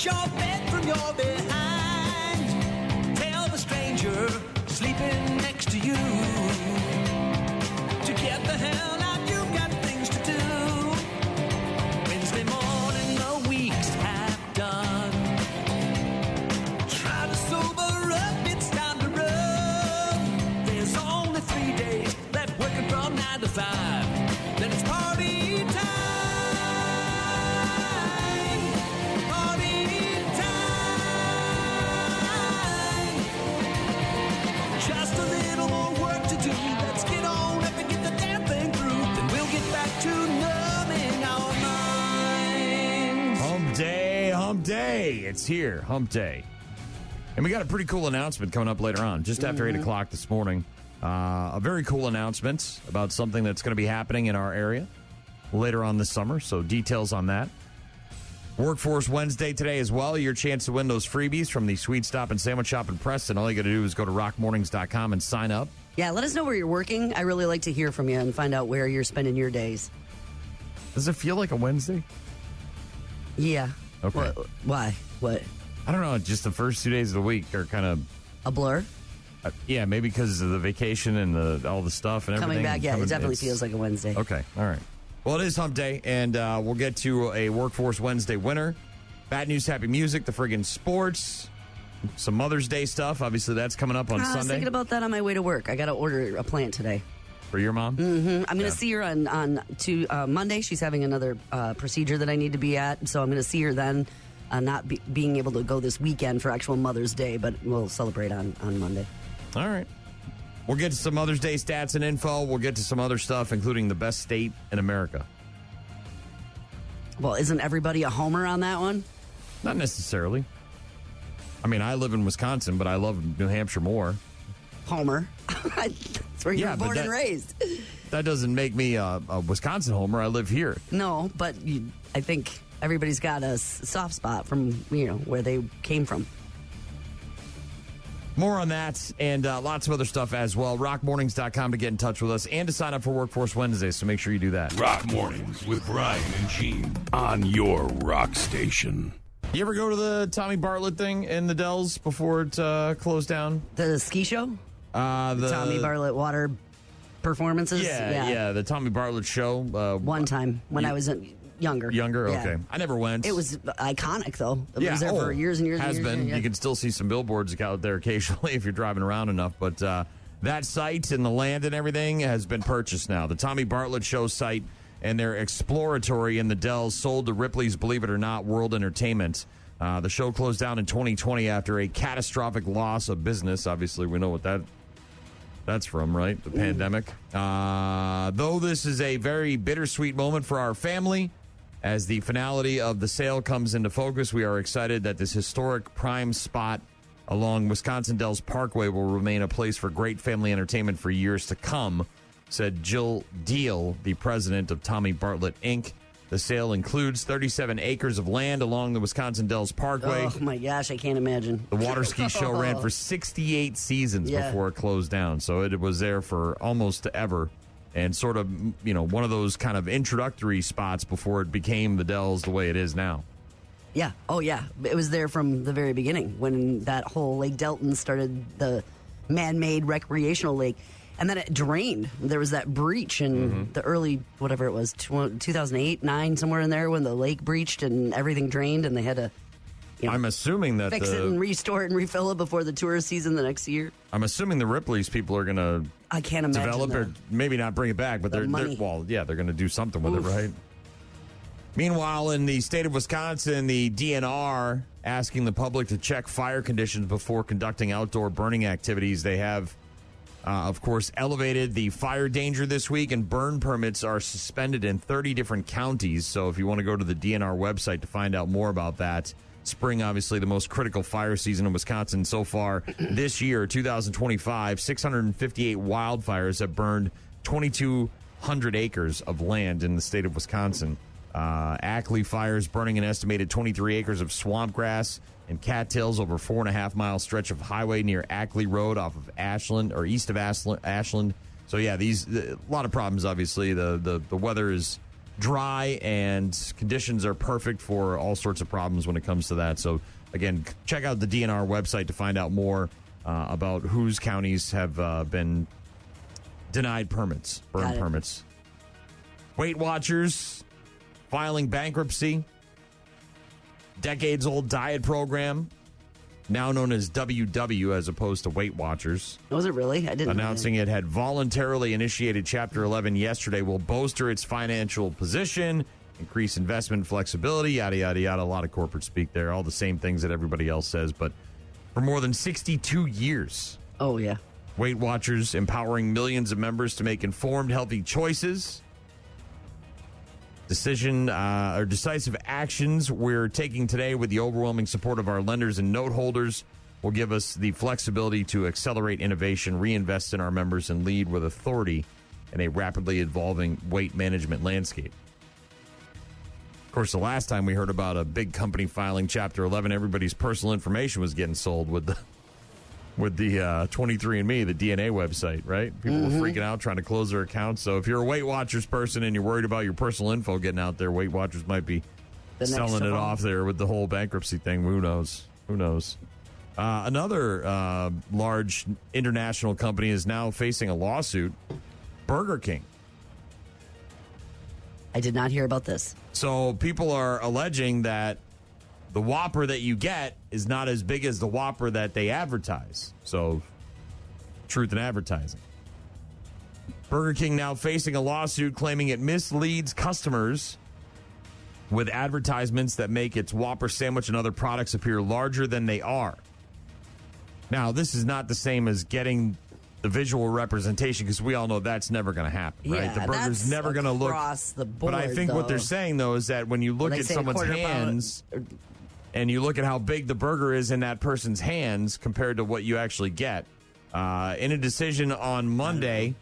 your bed from your behind. Tell the stranger sleeping next to you to get the hell out, you've got things to do. Wednesday morning, the week's half done. Try to sober up, it's time to run. There's only 3 days left working from 9 to 5. Then it's party time. Party time. Just a little more work to do. Let's get on up and get the damn thing through. Then we'll get back to numbing our minds. Hump day, hump day. It's here, hump day. And we got a pretty cool announcement coming up later on, just after 8 o'clock this morning. A very cool announcement about something that's going to be happening in our area later on this summer. So details on that. Workforce Wednesday today as well. Your chance to win those freebies from the Sweet Stop and Sandwich Shop in Preston. All you got to do is go to rockmornings.com and sign up. Yeah, let us know where you're working. I really like to hear from you and find out where you're spending your days. Does it feel like a Wednesday? Yeah. Okay. Why? What? I don't know. Just the first 2 days of the week are kind of... A blur? Yeah, maybe because of the vacation and all the stuff and everything. Coming back, yeah, it definitely feels like a Wednesday. Okay, all right. Well, it is hump day, and we'll get to a Workforce Wednesday winner. Bad news, happy music, the friggin' sports, some Mother's Day stuff. Obviously, that's coming up on Sunday. I was thinking about that on my way to work. I got to order a plant today. For your mom? Mm-hmm. I'm going to see her on Monday. She's having another procedure that I need to be at, so I'm going to see her then. Not being able to go this weekend for actual Mother's Day, but we'll celebrate on Monday. All right. We'll get to some Mother's Day stats and info. We'll get to some other stuff, including the best state in America. Well, isn't everybody a homer on that one? Not necessarily. I mean, I live in Wisconsin, but I love New Hampshire more. Homer. That's where you were born and raised. That doesn't make me a Wisconsin homer. I live here. No, but I think everybody's got a soft spot from, where they came from. More on that and lots of other stuff as well. Rockmornings.com to get in touch with us and to sign up for Workforce Wednesday, so make sure you do that. Rock Mornings with Brian and Gene on your rock station. You ever go to the Tommy Bartlett thing in the Dells before it closed down? The ski show? The Tommy Bartlett water performances? Yeah, the Tommy Bartlett show. One time when I was younger. Younger? Yeah. Okay. I never went. It was iconic, though. It was there for years and years and years. Has been. Yeah. You can still see some billboards out there occasionally if you're driving around enough. But that site and the land and everything has been purchased now. The Tommy Bartlett Show site and their exploratory in the Dells sold to Ripley's Believe It or Not World Entertainment. The show closed down in 2020 after a catastrophic loss of business. Obviously, we know what that's from, right? The pandemic. Though this is a very bittersweet moment for our family, as the finality of the sale comes into focus, we are excited that this historic prime spot along Wisconsin Dells Parkway will remain a place for great family entertainment for years to come, said Jill Deal, the president of Tommy Bartlett, Inc. The sale includes 37 acres of land along the Wisconsin Dells Parkway. Oh, my gosh, I can't imagine. The water ski show ran for 68 seasons before it closed down, so it was there for almost ever. And sort of, one of those kind of introductory spots before it became the Dells the way it is now. Yeah. Oh, yeah. It was there from the very beginning when that whole Lake Delton started, the man-made recreational lake. And then it drained. There was that breach in the early, whatever it was, 2008, 9, somewhere in there when the lake breached and everything drained and they had to I'm assuming that fix it and restore it and refill it before the tourist season the next year. I'm assuming the Ripley's people are going to I can't imagine develop or maybe not bring it back, but they're going to do something with it, right? Meanwhile, in the state of Wisconsin, the DNR asking the public to check fire conditions before conducting outdoor burning activities. They have, of course, elevated the fire danger this week, and burn permits are suspended in 30 different counties. So if you want to go to the DNR website to find out more about that, spring, obviously, the most critical fire season in Wisconsin so far this year, 2025. 658 wildfires have burned 2,200 acres of land in the state of Wisconsin. Ackley fires burning an estimated 23 acres of swamp grass and cattails over 4.5-mile stretch of highway near Ackley Road off of Ashland or east of Ashland. So, yeah, a lot of problems, obviously. The weather is dry, and conditions are perfect for all sorts of problems when it comes to that. So, again, check out the DNR website to find out more about whose counties have been denied permits, burn permits. Weight Watchers filing bankruptcy. Decades-old diet program, now known as WW as opposed to Weight Watchers. Was it really? I didn't announcing it had voluntarily initiated Chapter 11 yesterday, will bolster its financial position, increase investment flexibility, yada, yada, yada. A lot of corporate speak there. All the same things that everybody else says. But for more than 62 years. Oh, yeah. Weight Watchers empowering millions of members to make informed, healthy choices. Decisive actions we're taking today with the overwhelming support of our lenders and note holders will give us the flexibility to accelerate innovation, reinvest in our members, and lead with authority in a rapidly evolving weight management landscape. Of course, the last time we heard about a big company filing Chapter 11, everybody's personal information was getting sold with the 23andMe, the DNA website, right? People were freaking out trying to close their accounts. So if you're a Weight Watchers person and you're worried about your personal info getting out there, Weight Watchers might be selling it off there with the whole bankruptcy thing. Who knows? Who knows? Another large international company is now facing a lawsuit, Burger King. I did not hear about this. So people are alleging that the Whopper that you get is not as big as the Whopper that they advertise. So, truth in advertising. Burger King now facing a lawsuit claiming it misleads customers with advertisements that make its Whopper sandwich and other products appear larger than they are. Now, this is not the same as getting the visual representation, because we all know that's never going to happen, right? Yeah, the burger's never going to look across the board. But I think what they're saying, though, is that when you look at someone's hands and you look at how big the burger is in that person's hands compared to what you actually get. In a decision on Monday,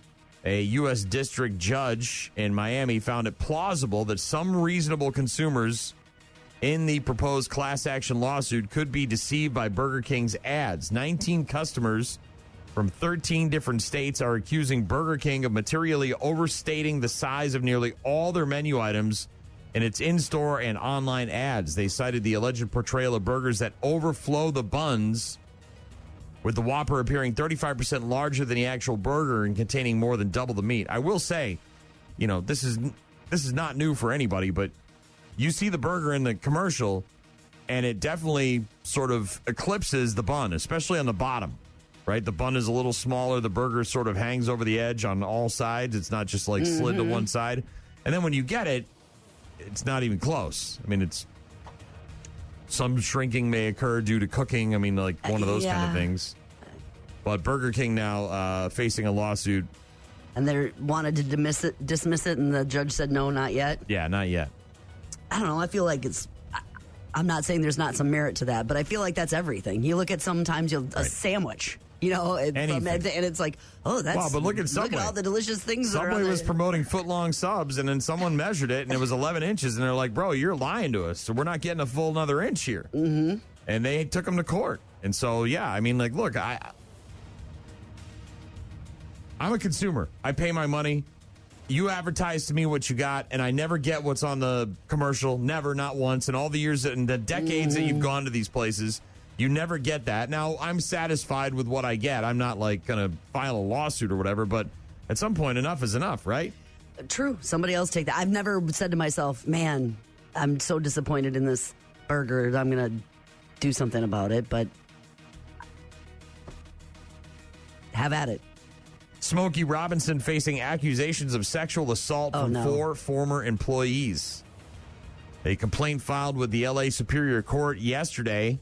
a U.S. district judge in Miami found it plausible that some reasonable consumers in the proposed class action lawsuit could be deceived by Burger King's ads. 19 customers from 13 different states are accusing Burger King of materially overstating the size of nearly all their menu items in its in-store and online ads. They cited the alleged portrayal of burgers that overflow the buns, with the Whopper appearing 35% larger than the actual burger and containing more than double the meat. I will say, you know, this is not new for anybody, but you see the burger in the commercial, and it definitely sort of eclipses the bun, especially on the bottom, right? The bun is a little smaller. The burger sort of hangs over the edge on all sides. It's not just like slid to one side. And then when you get it, it's not even close. I mean, it's some shrinking may occur due to cooking. I mean, like one of those kind of things. But Burger King now facing a lawsuit. And they wanted to dismiss it, and the judge said no, not yet. Yeah, not yet. I don't know. I feel like I'm not saying there's not some merit to that, but I feel like that's everything. You look at sometimes a sandwich, you know, and it's like, oh, that's wow. But look at Subway. Look at all the delicious things. Subway was promoting foot-long subs, and then someone measured it, and it was 11 inches, and they're like, bro, you're lying to us, so we're not getting a full another inch here. Mm-hmm. And they took them to court. And so, yeah, I mean, like, look, I'm a consumer. I pay my money. You advertise to me what you got, and I never get what's on the commercial. Never, not once. In all the years and the decades that you've gone to these places, you never get that. Now, I'm satisfied with what I get. I'm not, like, going to file a lawsuit or whatever, but at some point, enough is enough, right? True. Somebody else take that. I've never said to myself, man, I'm so disappointed in this burger. I'm going to do something about it, but have at it. Smokey Robinson facing accusations of sexual assault from 4 former employees. A complaint filed with the L.A. Superior Court yesterday.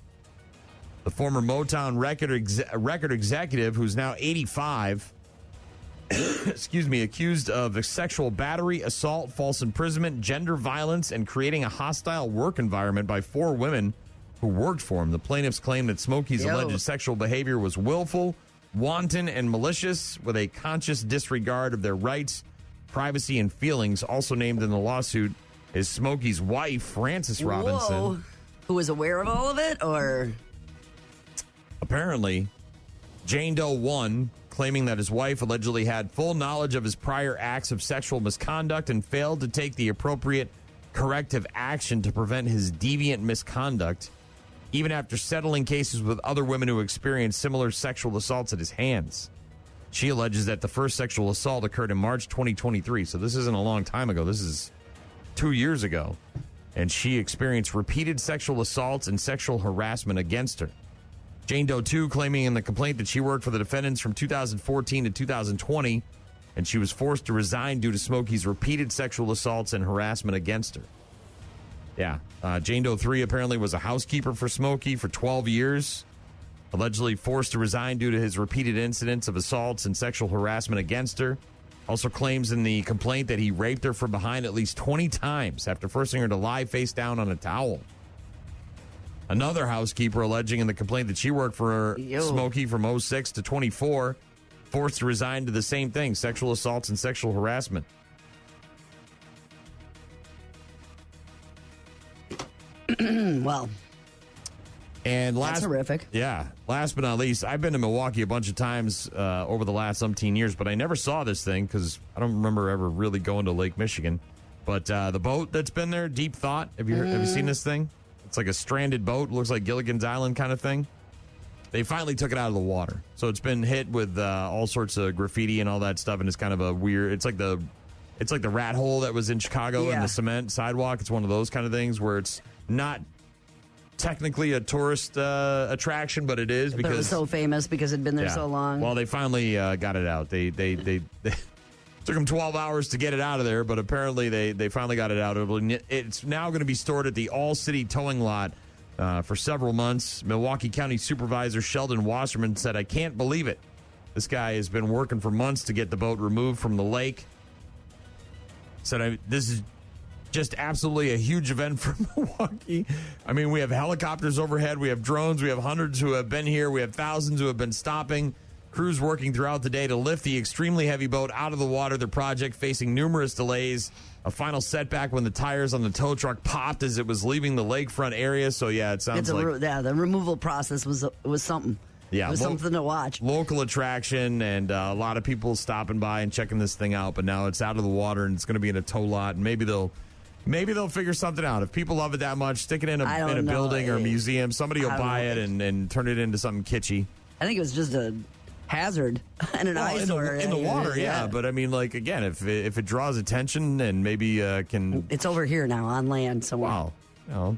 The former Motown record executive, who's now 85, accused of sexual battery, assault, false imprisonment, gender violence, and creating a hostile work environment by 4 women who worked for him. The plaintiffs claim that Smokey's alleged sexual behavior was willful, wanton, and malicious, with a conscious disregard of their rights, privacy, and feelings. Also named in the lawsuit is Smokey's wife, Frances Robinson. Whoa. Who was aware of all of it, or? Apparently, Jane Doe 1 claiming that his wife allegedly had full knowledge of his prior acts of sexual misconduct and failed to take the appropriate corrective action to prevent his deviant misconduct, even after settling cases with other women who experienced similar sexual assaults at his hands. She alleges that the first sexual assault occurred in March 2023, so this isn't a long time ago. This is 2 years ago. And she experienced repeated sexual assaults and sexual harassment against her. Jane Doe 2 claiming in the complaint that she worked for the defendants from 2014 to 2020, and she was forced to resign due to Smokey's repeated sexual assaults and harassment against her. Yeah. Jane Doe 3 apparently was a housekeeper for Smokey for 12 years, allegedly forced to resign due to his repeated incidents of assaults and sexual harassment against her. Also claims in the complaint that he raped her from behind at least 20 times after forcing her to lie face down on a towel. Another housekeeper alleging in the complaint that she worked for Smokey from 06 to 24, forced to resign to the same thing, sexual assaults and sexual harassment. Well, and that's horrific. Yeah. Last but not least, I've been to Milwaukee a bunch of times over the last umpteen years, but I never saw this thing because I don't remember ever really going to Lake Michigan. But the boat that's been there, Deep Thought, have you seen this thing? It's like a stranded boat. Looks like Gilligan's Island kind of thing. They finally took it out of the water. So it's been hit with all sorts of graffiti and all that stuff, and it's kind of a weird, it's like the rat hole that was in Chicago in the cement sidewalk. It's one of those kind of things where it's not technically a tourist attraction, but it is because it was so famous because it'd been there so long. Well, they finally got it out. They took them 12 hours to get it out of there, but apparently they finally got it out. It's now going to be stored at the All City Towing Lot for several months. Milwaukee County Supervisor Sheldon Wasserman said, "I can't believe it. This guy has been working for months to get the boat removed from the lake." Said, "This is just absolutely a huge event for Milwaukee. I mean, we have helicopters overhead. We have drones. We have hundreds who have been here. We have thousands who have been stopping. Crews working throughout the day to lift the extremely heavy boat out of the water. The project facing numerous delays. A final setback when the tires on the tow truck popped as it was leaving the lakefront area." So, yeah, it sounds like... the removal process was something. Yeah, it was something to watch. Local attraction, and a lot of people stopping by and checking this thing out. But now it's out of the water, and it's going to be in a tow lot, and maybe they'll figure something out. If people love it that much, stick it in a building or a museum. Somebody will buy it and turn it into something kitschy. I think it was just a hazard and an eyesore. In the water, yeah. But, I mean, like, again, if it draws attention and maybe can... It's over here now on land somewhere. Wow. You know,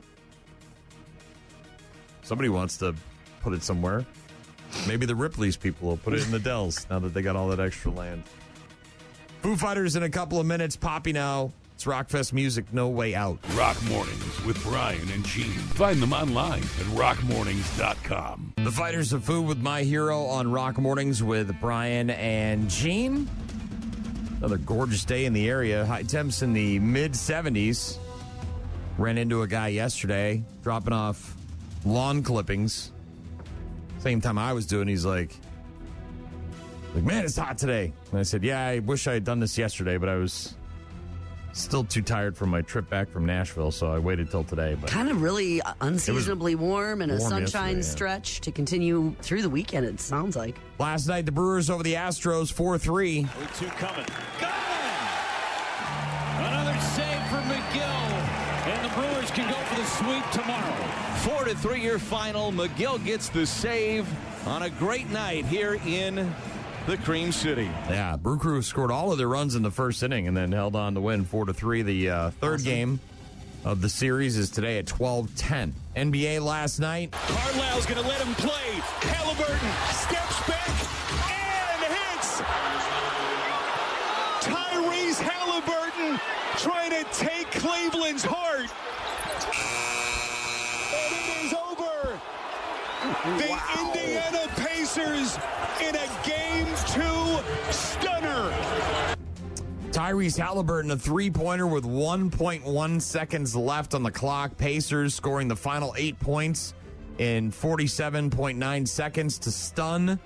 somebody wants to put it somewhere. Maybe the Ripley's people will put it in the Dells now that they got all that extra land. Foo Fighters in a couple of minutes. Poppy now. It's Rockfest music, No Way Out. Rock Mornings with Brian and Gene. Find them online at rockmornings.com. The Fighters of Foo with My Hero on Rock Mornings with Brian and Gene. Another gorgeous day in the area. High temps in the mid-70s. Ran into a guy yesterday dropping off lawn clippings. Same time I was doing, he's like, man, it's hot today. And I said, yeah, I wish I had done this yesterday, but I was still too tired from my trip back from Nashville, so I waited till today. But kind of really unseasonably warm and a sunshine stretch to continue through the weekend, it sounds like. Last night, the Brewers over the Astros 4-3. 0-2 coming. Got him! Another save for McGill. And the Brewers can go for the sweep tomorrow. 4-3 your final. McGill gets the save on a great night here in the Cream City. Yeah, Brew Crew scored all of their runs in the first inning and then held on to win 4-3. The third game of the series is today at 12:10. NBA last night. Carlisle's going to let him play. Halliburton steps back and hits. Tyrese Halliburton trying to take Cleveland's heart. And it is over. The Indiana Pacers in a Game 2 stunner. Tyrese Halliburton, a three-pointer with 1.1 seconds left on the clock. Pacers scoring the final 8 points in 47.9 seconds to stun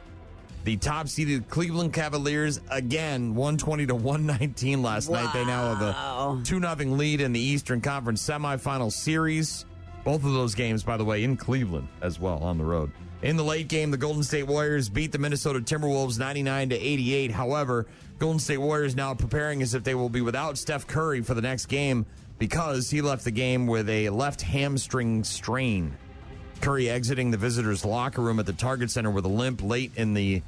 the top-seeded Cleveland Cavaliers again, 120-119 last night. They now have a 2-0 lead in the Eastern Conference semifinal series. Both of those games, by the way, in Cleveland as well on the road. In the late game, the Golden State Warriors beat the Minnesota Timberwolves 99-88. However, Golden State Warriors now preparing as if they will be without Steph Curry for the next game because he left the game with a left hamstring strain. Curry exiting the visitors' locker room at the Target Center with a limp late in the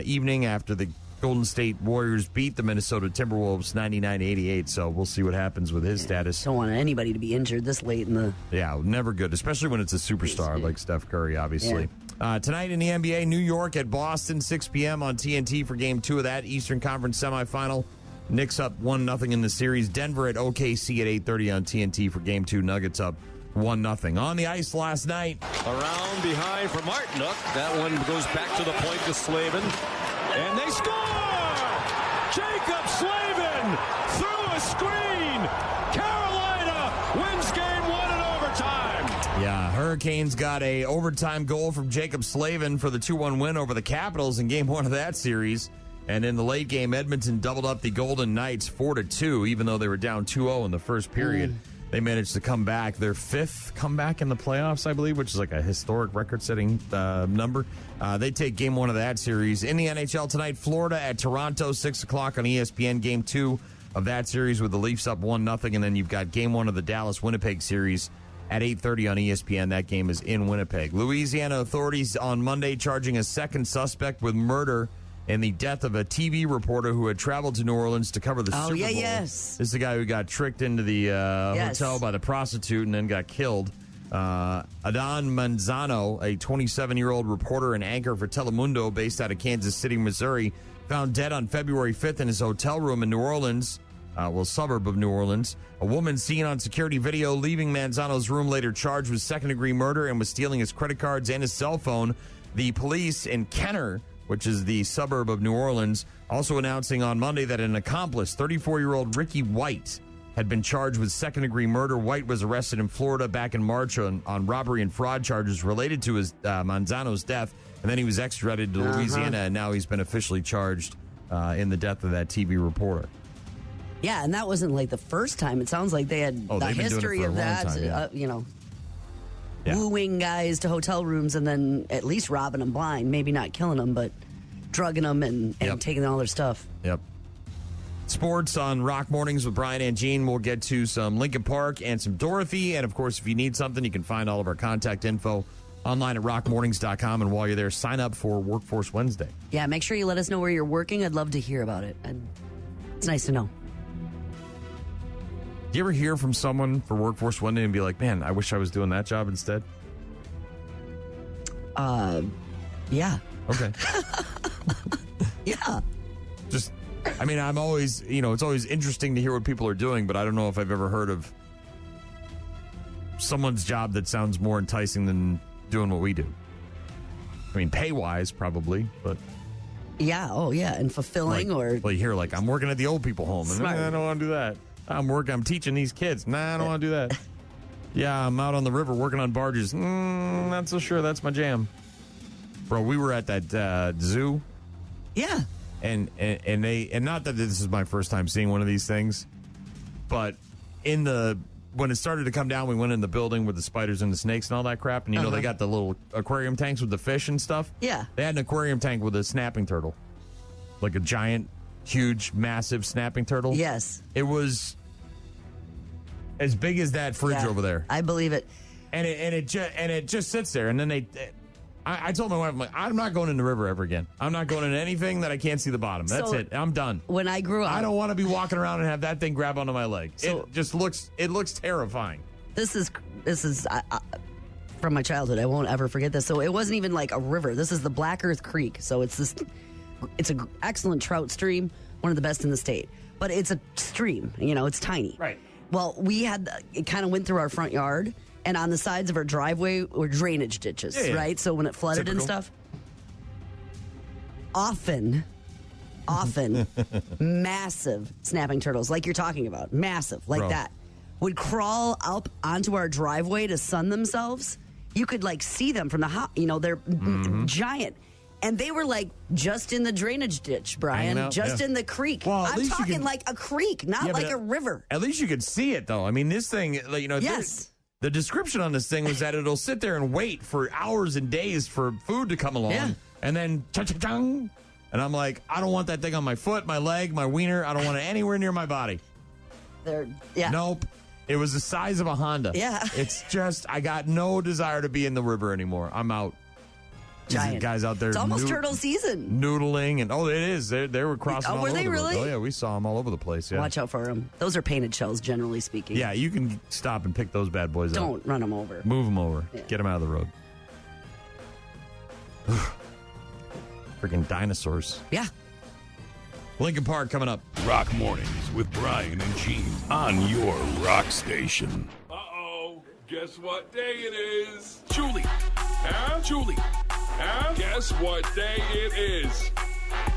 evening after the Golden State Warriors beat the Minnesota Timberwolves 99-88. So we'll see what happens with his status. Don't want anybody to be injured this late in the... Yeah, never good, especially when it's a superstar like Steph Curry, obviously. Yeah. Tonight in the NBA, New York at Boston, 6 p.m. on TNT for Game 2 of that Eastern Conference semifinal. Knicks up 1-0 in the series. Denver at OKC at 8:30 on TNT for Game 2. Nuggets up 1-0. On the ice last night. Around behind for Martinook. That one goes back to the point to Slavin. And they score! Jacob Slavin through a screen. Carolina wins Game 1 in overtime. Yeah, Hurricanes got a overtime goal from Jacob Slavin for the 2-1 win over the Capitals in Game 1 of that series. And in the late game, Edmonton doubled up the Golden Knights 4-2, even though they were down 2-0 in the first period. They managed to come back. Their fifth comeback in the playoffs, I believe, which is like a historic record-setting number. They take Game 1 of that series. In the NHL tonight, Florida at Toronto, 6 o'clock on ESPN. Game 2 of that series with the Leafs up 1-0. And then you've got Game 1 of the Dallas-Winnipeg series at 8:30 on ESPN. That game is in Winnipeg. Louisiana authorities on Monday charging a second suspect with murder in the death of a TV reporter who had traveled to New Orleans to cover the Super Bowl. Yes. This is the guy who got tricked into the hotel by the prostitute and then got killed. Adon Manzano, a 27-year-old reporter and anchor for Telemundo based out of Kansas City, Missouri, found dead on February 5th in his hotel room in New Orleans, suburb of New Orleans. A woman seen on security video leaving Manzano's room later charged with second-degree murder and was stealing his credit cards and his cell phone. The police in Kenner, which is the suburb of New Orleans, also announcing on Monday that an accomplice, 34-year-old Ricky White, had been charged with second-degree murder. White was arrested in Florida back in March on robbery and fraud charges related to his Manzano's death, and then he was extradited to Louisiana, and now he's been officially charged in the death of that TV reporter. Yeah, and that wasn't like the first time. It sounds like they had the history of that, time, wooing guys to hotel rooms and then at least robbing them blind. Maybe not killing them, but drugging them and taking all their stuff. Yep. Sports on Rock Mornings with Brian and Gene. We'll get to some Lincoln Park and some Dorothy. And, of course, if you need something, you can find all of our contact info online at rockmornings.com. And while you're there, sign up for Workforce Wednesday. Yeah, make sure you let us know where you're working. I'd love to hear about it. It's nice to know. Do you ever hear from someone for Workforce Wednesday and be like, man, I wish I was doing that job instead? Yeah. Okay. Yeah. I'm always, it's always interesting to hear what people are doing, but I don't know if I've ever heard of someone's job that sounds more enticing than doing what we do. I mean, pay-wise, probably, but... Yeah, and fulfilling Well, you hear, I'm working at the old people home, and Smart. I don't want to do that. I'm teaching these kids. Nah, I don't want to do that. Yeah, I'm out on the river working on barges. Not so sure that's my jam. Bro, we were at that zoo. Yeah. And not that this is my first time seeing one of these things, but when it started to come down, we went in the building with the spiders and the snakes and all that crap, and they got the little aquarium tanks with the fish and stuff. Yeah. They had an aquarium tank with a snapping turtle, like a giant, huge, massive snapping turtle. Yes. It was as big as that fridge over there. I believe it. And it just sits there, and then I told my wife, I'm not going in the river ever again. I'm not going in anything that I can't see the bottom. That's it. I'm done. When I grew up, I don't want to be walking around and have that thing grab onto my leg. It looks terrifying. This is from my childhood. I won't ever forget this. So it wasn't even like a river. This is the Black Earth Creek. So it's an excellent trout stream, one of the best in the state. But it's a stream. It's tiny. Right. Well, it kind of went through our front yard. And on the sides of our driveway were drainage ditches, right? So when it flooded and stuff, often massive snapping turtles, like you're talking about, massive, like that, would crawl up onto our driveway to sun themselves. You could see them from the house. They're giant. And they were just in the drainage ditch, Brian, in the creek. Well, I'm talking like a creek, not like a river. At least you could see it, though. I mean, this thing, Yes. The description on this thing was that it'll sit there and wait for hours and days for food to come along, and then cha-cha-chung. And I'm like, I don't want that thing on my foot, my leg, my wiener. I don't want it anywhere near my body. Nope. It was the size of a Honda. Yeah. It's just, I got no desire to be in the river anymore. I'm out. Giant. Guys out there. It's almost turtle season. Noodling. And, it is. They were crossing all over were they the really? road. Oh, yeah, we saw them all over the place. Yeah. Watch out for them. Those are painted shells, generally speaking. Yeah, you can stop and pick those bad boys up. Don't run them over. Move them over. Yeah. Get them out of the road. Freaking dinosaurs. Yeah. Lincoln Park coming up. Rock Mornings with Brian and Gene on your rock station. Uh-oh. Guess what day it is? Julie. Huh? Julie. Huh? Guess what day it is?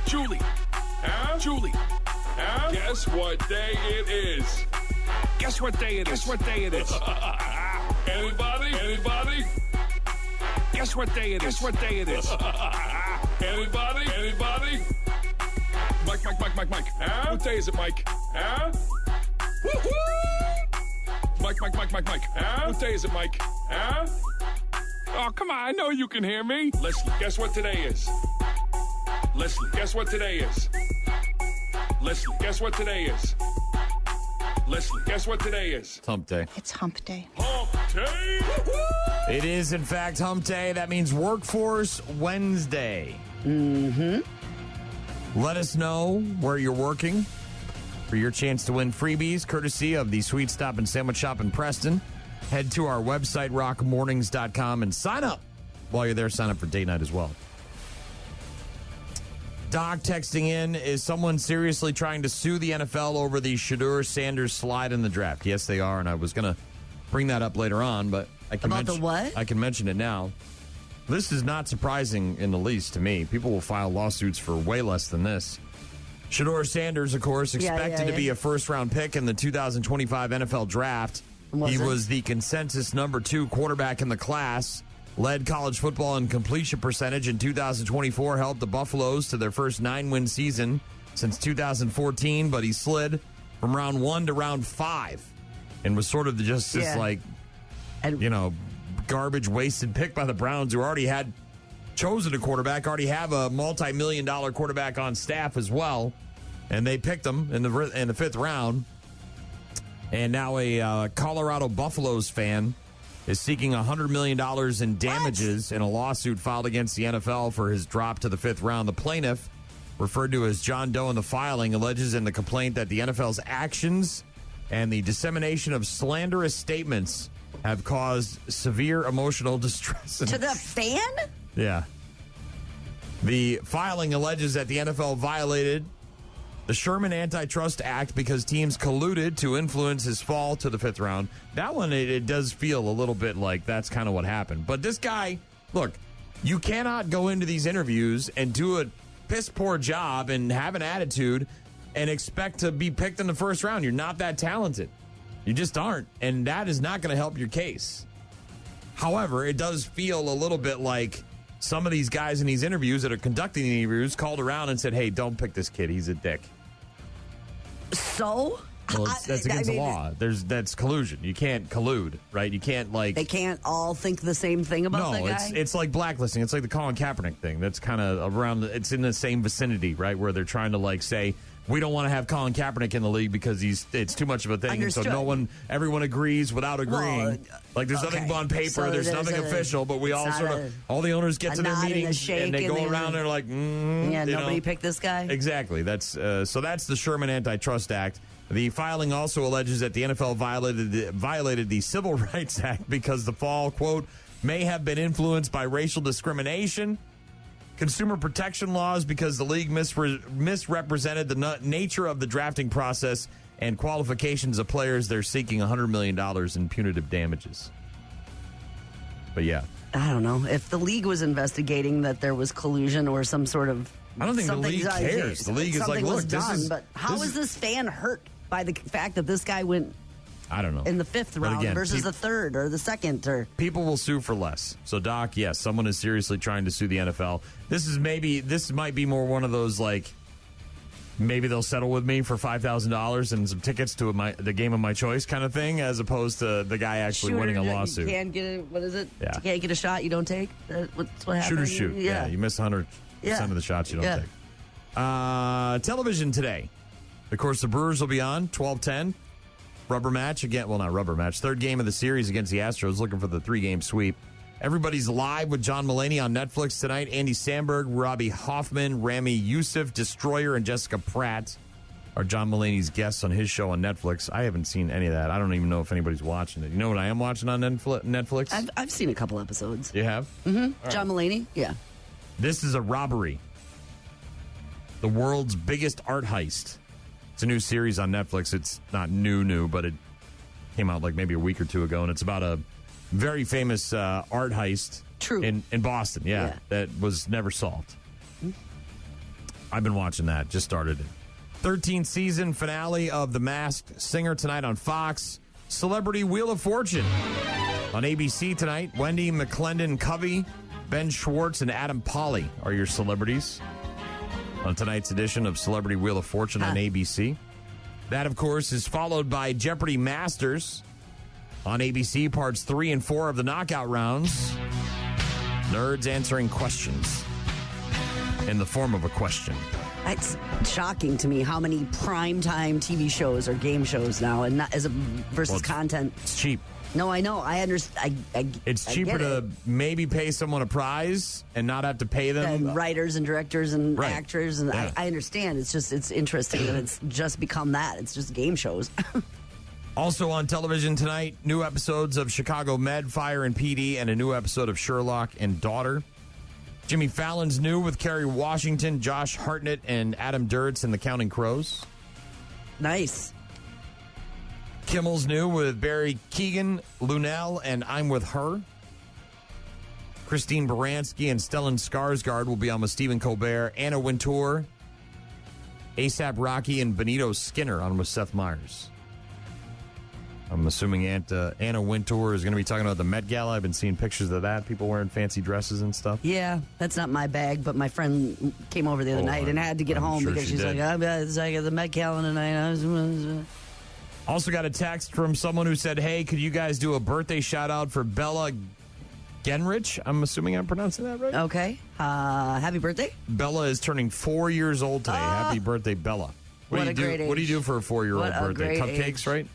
Julie. Huh? Julie. Huh? Guess what day it is? Guess what day it is? Guess what day it is? Anybody? Anybody? Guess what day it is? Guess what day it is? Anybody? Anybody? Mike. Huh? What day is it, Mike? Huh? Woo-hoo! Mike. Huh? What day is it, Mike? Huh? Oh, come on. I know you can hear me. Leslie, guess what today is? Leslie, guess what today is? Leslie, guess what today is? Leslie, guess what today is? It's Hump Day. It's Hump Day. Hump Day! Woo-hoo! It is, in fact, Hump Day. That means Workforce Wednesday. Mm-hmm. Let us know where you're working for your chance to win freebies, courtesy of the Sweet Stop and Sandwich Shop in Preston. Head to our website, rockmornings.com, and sign up. While you're there, sign up for date night as well. Doc texting in, is someone seriously trying to sue the NFL over the Shedeur Sanders slide in the draft? Yes, they are, and I was going to bring that up later on, but I can About the what? I can mention it now. This is not surprising in the least to me. People will file lawsuits for way less than this. Shedeur Sanders, of course, expected to be a first-round pick in the 2025 NFL Draft. He was the consensus number 2 quarterback in the class, led college football in completion percentage in 2024, helped the Buffaloes to their first 9-win season since 2014, but he slid from round 1 to round 5 and was sort of just this, garbage wasted pick by the Browns, who already had chosen a quarterback, already have a multi-million-dollar quarterback on staff as well, and they picked him in the 5th round. And now a Colorado Buffaloes fan is seeking $100 million in damages in a lawsuit filed against the NFL for his drop to the 5th round. The plaintiff, referred to as John Doe in the filing, alleges in the complaint that the NFL's actions and the dissemination of slanderous statements have caused severe emotional distress. To the fan? Yeah. The filing alleges that the NFL violated the Sherman Antitrust Act because teams colluded to influence his fall to the 5th round. That one, it does feel a little bit like that's kind of what happened. But this guy, look, you cannot go into these interviews and do a piss-poor job and have an attitude and expect to be picked in the 1st round. You're not that talented. You just aren't. And that is not going to help your case. However, it does feel a little bit like some of these guys in these interviews that are conducting the interviews called around and said, hey, don't pick this kid. He's a dick. So? Well, that's against the law. That's collusion. You can't collude, right? You can't, They can't all think the same thing about the guy? No, it's like blacklisting. It's like the Colin Kaepernick thing. That's kind of around, it's in the same vicinity, right? Where they're trying to, say, we don't want to have Colin Kaepernick in the league because it's too much of a thing. Understood. And so everyone agrees without agreeing. There's nothing on paper, So there's nothing official, but we all all the owners get to their meetings and they go around and they're like, nobody picked this guy? Exactly. That's the Sherman Antitrust Act. The filing also alleges that the NFL violated the Civil Rights Act because the fall, quote, may have been influenced by racial discrimination, consumer protection laws because the league misrepresented the nature of the drafting process, and qualifications of players. They're seeking $100 million in punitive damages. But yeah. I don't know. If the league was investigating that there was collusion or some sort of... I don't think the league cares. The league is like, look, this is... But how is this fan hurt by the fact that this guy went... I don't know. In the 5th round versus the 3rd or the 2nd or... People will sue for less. So, Doc, yes, someone is seriously trying to sue the NFL. This might be more one of those, maybe they'll settle with me for $5,000 and some tickets to the game of my choice kind of thing, as opposed to the guy actually winning a lawsuit. You can't get what is it? Yeah. You can't get a shot you don't take? That's what happens? Shoot or shoot. Yeah. You miss 100% of the shots you don't take. Television today. Of course, the Brewers will be on 12-10. Rubber match again. Well, not rubber match. Third game of the series against the Astros, looking for the 3-game sweep. Everybody's Live with John Mulaney on Netflix tonight. Andy Samberg, Robbie Hoffman, Rami Youssef, Destroyer, and Jessica Pratt are John Mulaney's guests on his show on Netflix. I haven't seen any of that. I don't even know if anybody's watching it. You know what I am watching on Netflix? I've seen a couple episodes. You have? Mm-hmm. John Mulaney? Yeah. This is a robbery. The world's biggest art heist. It's a new series on Netflix. It's not new, but it came out like maybe a week or two ago, and it's about a very famous art heist in Boston, that was never solved. I've been watching that. Just started it. 13th season finale of The Masked Singer tonight on Fox. Celebrity Wheel of Fortune on ABC tonight. Wendy McClendon-Covey, Ben Schwartz, and Adam Pally are your celebrities on tonight's edition of Celebrity Wheel of Fortune on ABC. That, of course, is followed by Jeopardy Masters on ABC, parts 3 and 4 of the knockout rounds. Nerds answering questions in the form of a question. It's shocking to me how many primetime TV shows or game shows now, and not versus content. It's cheap. No, I know. I understand. It's cheaper to maybe pay someone a prize and not have to pay them. And writers and directors and Right. actors, and Yeah. I understand. It's interesting that it's just become that. It's just game shows. Also on television tonight, new episodes of Chicago Med, Fire and PD, and a new episode of Sherlock and Daughter. Jimmy Fallon's new with Kerry Washington, Josh Hartnett, and Adam Duritz in The Counting Crows. Nice. Kimmel's new with Barry Keoghan, Lunell, and I'm With Her. Christine Baranski and Stellan Skarsgård will be on with Stephen Colbert. Anna Wintour, A$AP Rocky, and Benito Skinner on with Seth Meyers. I'm assuming Anna Wintour is going to be talking about the Met Gala. I've been seeing pictures of that. People wearing fancy dresses and stuff. Yeah, that's not my bag, but my friend came over the other night and had to get home because she's like, I got the Met Gala tonight. Also got a text from someone who said, hey, could you guys do a birthday shout-out for Bella Genrich? I'm assuming I'm pronouncing that right. Okay. Happy birthday. Bella is turning 4 years old today. Happy birthday, Bella. What a great age. What do you do for a 4-year-old What a birthday? great Cupcakes, age. right?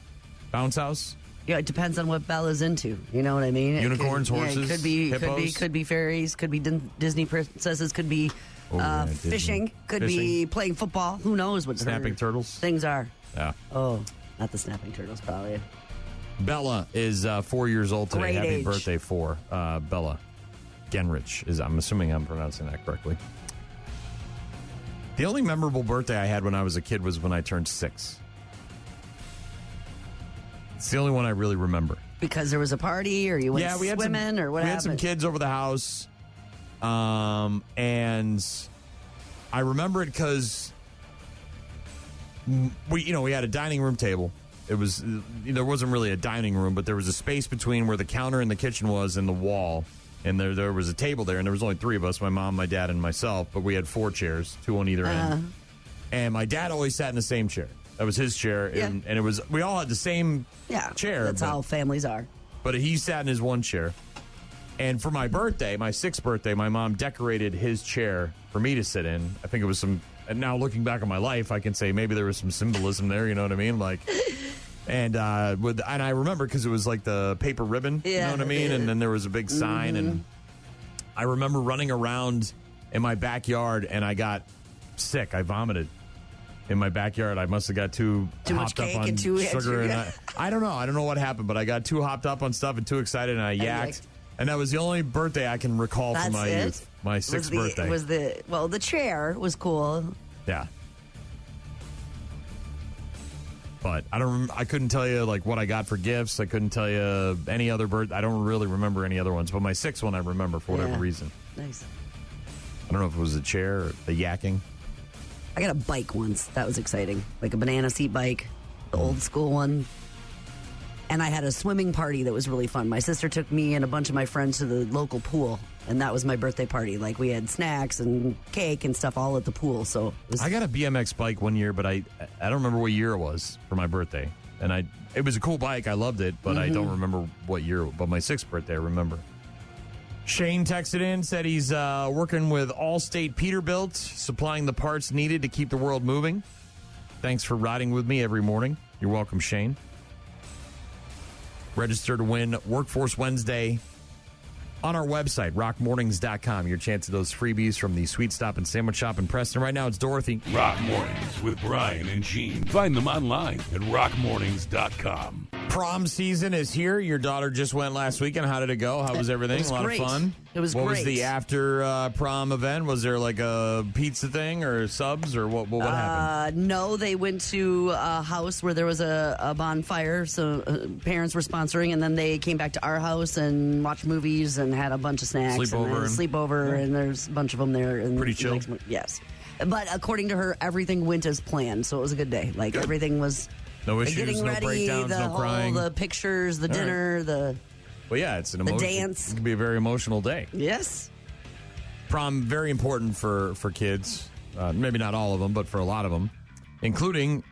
Bounce house? Yeah, it depends on what Bella's into. You know what I mean? Unicorns, horses, hippos? hippos? Could be fairies, could be Disney princesses, could be fishing, could be playing football. Who knows what Snapping turtles? things are. Yeah. Oh, not the snapping turtles, probably. Bella is 4 years old today. Great Happy age. birthday for Bella Genrich. I'm assuming I'm pronouncing that correctly. The only memorable birthday I had when I was a kid was when I turned 6. It's the only one I really remember. Because there was a party, or you went swimming, or what happened? We had some kids over the house, and I remember it because we had a dining room table. It was there wasn't really a dining room, but there was a space between where the counter in the kitchen was and the wall, and there was a table there, and there was only 3 of us: my mom, my dad, and myself. But we had 4 chairs, 2 on either end, and my dad always sat in the same chair. That was his chair, and it was we all had the same chair. That's how families are. But he sat in his one chair. And for my birthday, my 6th birthday, my mom decorated his chair for me to sit in. I think it was some, and now looking back on my life, I can say maybe there was some symbolism there, you know what I mean? Like, and I remember because it was like the paper ribbon, you know what I mean? And then there was a big sign, and I remember running around in my backyard, and I got sick. I vomited. In my backyard, I must have got too much hopped up cake on and too sugar. And I don't know. I don't know what happened, but I got too hopped up on stuff and too excited, and I yacked. And that was the only birthday I can recall from my youth. My 6th birthday. The chair was cool. Yeah. But I couldn't tell you like what I got for gifts. I couldn't tell you any other birth. I don't really remember any other ones. But my 6th one I remember for whatever reason. Nice. I don't know if it was the chair or the yakking. I got a bike once. That was exciting. Like a banana seat bike, the old school one. And I had a swimming party that was really fun. My sister took me and a bunch of my friends to the local pool, and that was my birthday party. Like, we had snacks and cake and stuff all at the pool. So I got a BMX bike one year, but I don't remember what year it was for my birthday. And it was a cool bike. I loved it, but I don't remember what year. But my 6th birthday, I remember. Shane texted in, said he's working with Allstate Peterbilt, supplying the parts needed to keep the world moving. Thanks for riding with me every morning. You're welcome, Shane. Register to win Workforce Wednesday on our website, rockmornings.com. Your chance of those freebies from the Sweet Stop and Sandwich Shop in Preston. Right now, it's Dorothy. Rock Mornings with Brian and Gene. Find them online at rockmornings.com. Prom season is here. Your daughter just went last weekend. How did it go? How was everything? It was a lot great. of fun. It was What great. was the after prom event? Was there like a pizza thing or subs or what happened? No, they went to a house where there was a bonfire, so parents were sponsoring, and then they came back to our house and watched movies and had a bunch of snacks. Sleepover. And there's a bunch of them there. And Pretty chill. Yes. But according to her, everything went as planned, so it was a good day. Like, everything was... No issues, getting no ready, breakdowns, no crying. The pictures, the dinner, Well, yeah, it's an emotion. dance. It can be a very emotional day. Yes. Prom, very important for kids. Maybe not all of them, but for a lot of them, including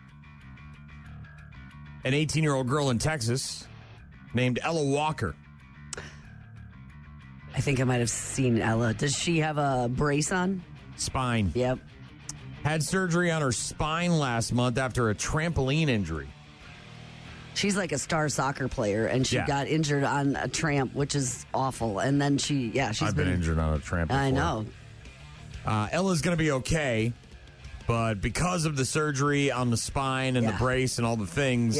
an 18-year-old girl in Texas named Ella Walker. I think I might have seen Ella. Does she have a brace on? Spine. Yep. Had surgery on her spine last month after a trampoline injury. She's like a star soccer player, and she Yeah. got injured on a tramp, which is awful. And then she's I've been injured on a tramp before. I know. Ella's going to be okay, but because of the surgery on the spine and the brace and all the things,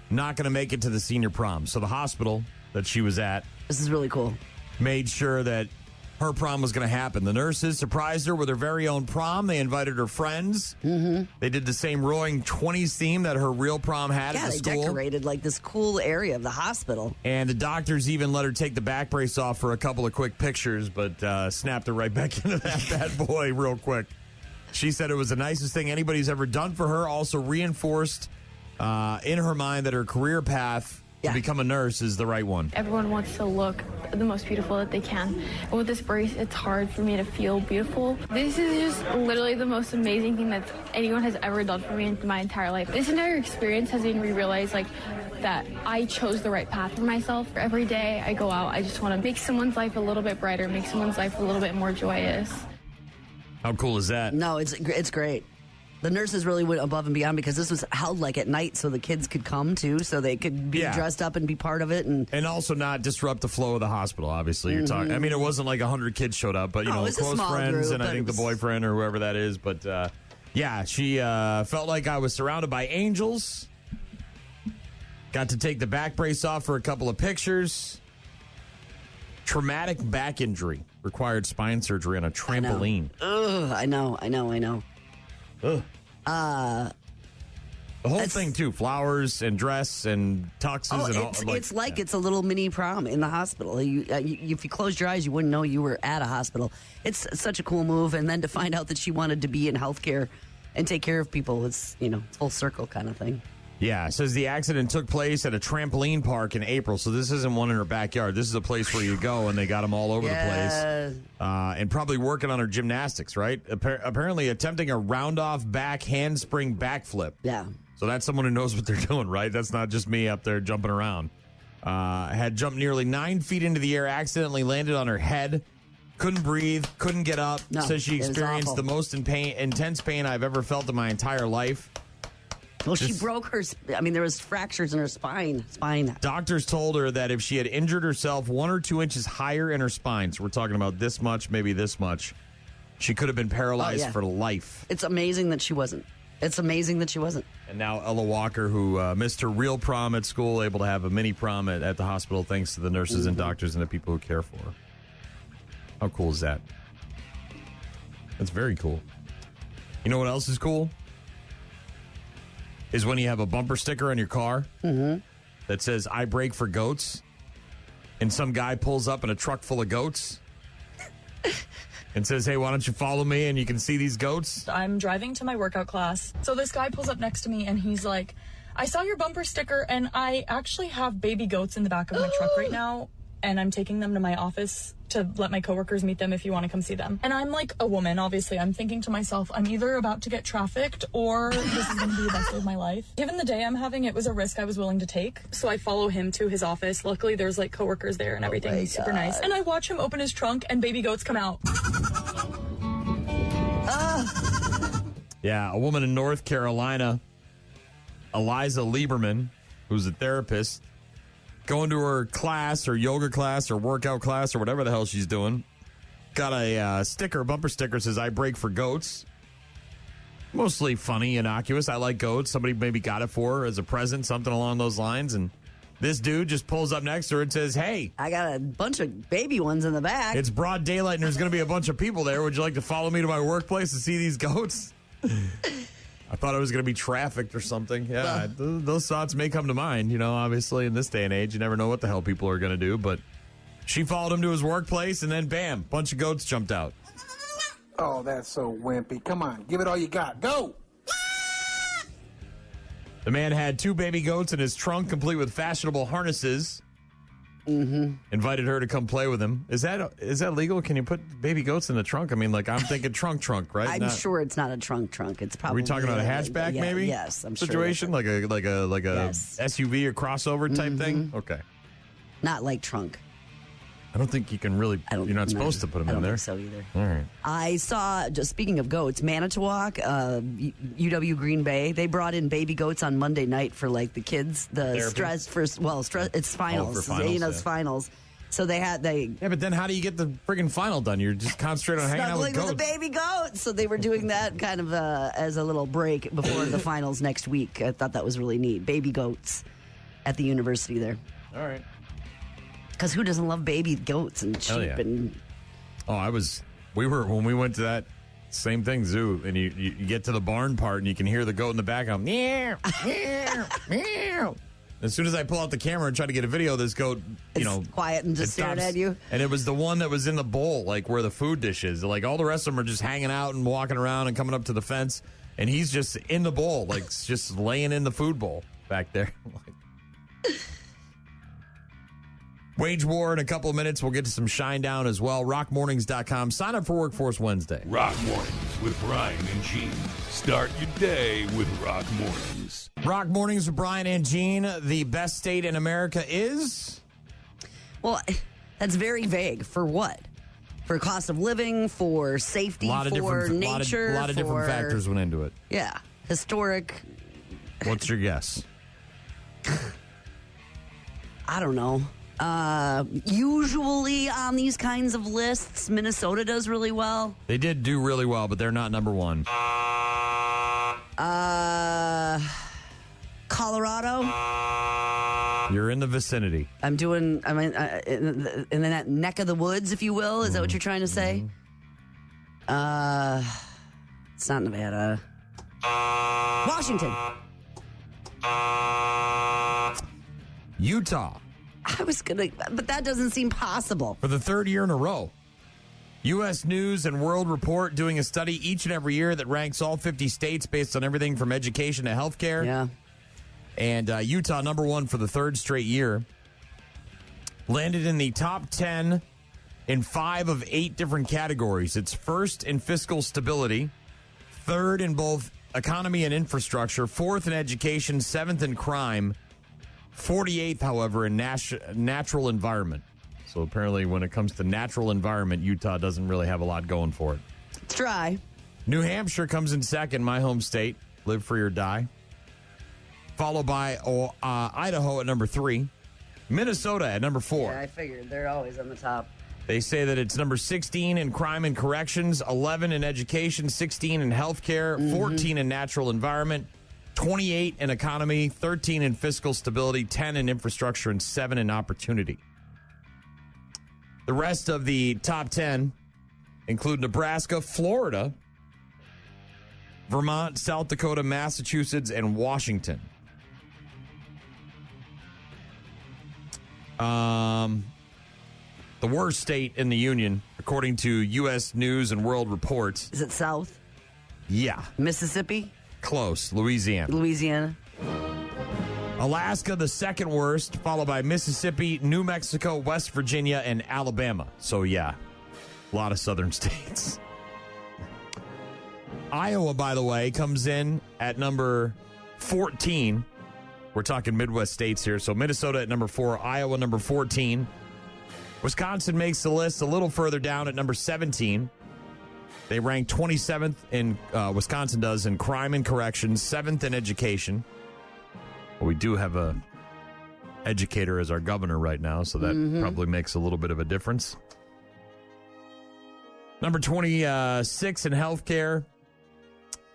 not going to make it to the senior prom. So the hospital that she was at, This is really cool. made sure that her prom was going to happen. The nurses surprised her with her very own prom. They invited her friends. Mm-hmm. They did the same Roaring 20s theme that her real prom had at the they school. decorated like this cool area of the hospital. And the doctors even let her take the back brace off for a couple of quick pictures, but snapped her right back into that bad boy real quick. She said it was the nicest thing anybody's ever done for her. Also reinforced in her mind that her career path to become a nurse is the right one. Everyone wants to look the most beautiful that they can. And with this brace, it's hard for me to feel beautiful. This is just literally the most amazing thing that anyone has ever done for me in my entire life. This entire experience has made me realize that I chose the right path for myself. Every day I go out, I just want to make someone's life a little bit brighter, make someone's life a little bit more joyous. How cool is that? No, it's great. The nurses really went above and beyond because this was held like at night so the kids could come too, so they could be dressed up and be part of it. And also not disrupt the flow of the hospital, obviously. You're talking. I mean, it wasn't like 100 kids showed up, but, close friends and I think the boyfriend or whoever that is. But, she felt like I was surrounded by angels. Got to take the back brace off for a couple of pictures. Traumatic back injury. Required spine surgery on a trampoline. I know. Ugh. The whole thing, too. Flowers and dress and tuxes and all. It's like it's a little mini prom in the hospital. If you closed your eyes, you wouldn't know you were at a hospital. It's such a cool move. And then to find out that she wanted to be in healthcare and take care of people, it's, full circle kind of thing. Yeah, it says the accident took place at a trampoline park in April, so this isn't one in her backyard. This is a place where you go, and they got them all over the place. And probably working on her gymnastics, right? Apparently attempting a round-off back handspring backflip. Yeah. So that's someone who knows what they're doing, right? That's not just me up there jumping around. Had jumped nearly 9 feet into the air, accidentally landed on her head. Couldn't breathe, couldn't get up. No, says she experienced the most intense pain I've ever felt in my entire life. Well, she broke her. There was fractures in her spine. Doctors told her that if she had injured herself 1 or 2 inches higher in her spine, so we're talking about this much, maybe this much, she could have been paralyzed for life. It's amazing that she wasn't. And now Ella Walker, who missed her real prom at school, able to have a mini prom at the hospital thanks to the nurses and doctors and the people who care for her. How cool is that? That's very cool. You know what else is cool? Is when you have a bumper sticker on your car that says, I brake for goats, and some guy pulls up in a truck full of goats and says, hey, why don't you follow me and you can see these goats? I'm driving to my workout class. So this guy pulls up next to me and he's like, I saw your bumper sticker, and I actually have baby goats in the back of my truck right now, and I'm taking them to my office to let my coworkers meet them if you want to come see them. And I'm like a woman, obviously. I'm thinking to myself, I'm either about to get trafficked or this is going to be the best day of my life. Given the day I'm having, it was a risk I was willing to take. So I follow him to his office. Luckily, there's like coworkers there and everything. He's super nice. And I watch him open his trunk and baby goats come out. Yeah, a woman in North Carolina, Eliza Lieberman, who's a therapist, going to her class or yoga class or workout class or whatever the hell she's doing, got a bumper sticker says, I break for goats. Mostly funny, innocuous. I like goats. Somebody maybe got it for her as a present, something along those lines. And this dude just pulls up next to her and says, hey, I got a bunch of baby ones in the back. it's broad daylight and there's going to be a bunch of people there. Would you like to follow me to my workplace to see these goats? I thought I was going to be trafficked or something. Yeah, those thoughts may come to mind. You know, obviously in this day and age, you never know what the hell people are going to do. But she followed him to his workplace and then bam, bunch of goats jumped out. Oh, that's so wimpy. Come on, give it all you got. Go! The man had 2 baby goats in his trunk, complete with fashionable harnesses. Invited her to come play with him. Is that legal? Can you put baby goats in the trunk? I mean, like, I'm thinking trunk, right? I'm sure it's not a trunk. It's probably. Are we talking about a hatchback, maybe? Yes, I'm sure. Situation like a Yes. SUV or crossover type thing. Okay. Not like trunk. I don't think you can really. You're not supposed to put them I in don't there. think so either. All right. I saw, just speaking of goats, Manitowoc, UW Green Bay, they brought in baby goats on Monday night for like the kids, the Therapy? stress, it's finals. for finals, It's finals. So Yeah, but then how do you get the friggin' final done? You're just concentrating on hanging out with snuggling goats. with the baby goats. So they were doing that kind of as a little break before the finals next week. I thought that was really neat. Baby goats at the university there. All right. Because who doesn't love baby goats and sheep? Hell yeah. And when we went to that same thing, zoo, and you get to the barn part and you can hear the goat in the background. Meow, meow, meow. As soon as I pull out the camera and try to get a video of this goat, It's quiet and just it staring stops. at you. And it was the one that was in the bowl, like where the food dish is. Like all the rest of them are just hanging out and walking around and coming up to the fence. And he's just in the bowl, like just laying in the food bowl back there. Wage war in a couple of minutes. We'll get to some Shine Down as well. RockMornings.com. Sign up for Workforce Wednesday. Rock Mornings with Brian and Gene. Start your day with Rock Mornings. Rock Mornings with Brian and Gene. The best state in America is? Well, that's very vague. For what? For cost of living, for safety, for nature. A lot of different factors went into it. Yeah. Historic. What's your guess? I don't know. Usually on these kinds of lists, Minnesota does really well. They did do really well, but they're not number one. Colorado. You're in the vicinity. I'm in that neck of the woods, if you will. Is that what you're trying to say? It's not Nevada. Washington. Utah. I was gonna, but that doesn't seem possible. For the 3rd year in a row. U.S. News and World Report doing a study each and every year that ranks all 50 states based on everything from education to healthcare. Yeah. And Utah, number 1 for the 3rd straight year. Landed in the top 10 in 5 of 8 different categories. It's 1st in fiscal stability, 3rd in both economy and infrastructure, 4th in education, 7th in crime, 48th, however, in natural environment. So apparently when it comes to natural environment, Utah doesn't really have a lot going for it. It's dry. New Hampshire comes in 2nd, my home state. Live free or die. Followed by Idaho at number 3. Minnesota at number 4. Yeah, I figured. They're always on the top. They say that it's number 16 in crime and corrections, 11 in education, 16 in healthcare, 14 in natural environment, 28 in economy, 13 in fiscal stability, 10 in infrastructure, and 7 in opportunity. The rest of the top 10 include Nebraska, Florida, Vermont, South Dakota, Massachusetts, and Washington. The worst state in the union, according to U.S. News and World Report. Is it South? Yeah. Mississippi? Close. Louisiana. Alaska, the second worst, followed by Mississippi, New Mexico, West Virginia, and Alabama. So, yeah, a lot of southern states. Iowa, by the way, comes in at number 14. We're talking Midwest states here. So, Minnesota at number 4, Iowa number 14. Wisconsin makes the list a little further down at number 17. They rank 27th in, Wisconsin does, in crime and corrections, 7th in education. Well, we do have a educator as our governor right now, so that probably makes a little bit of a difference. Number 26 in healthcare,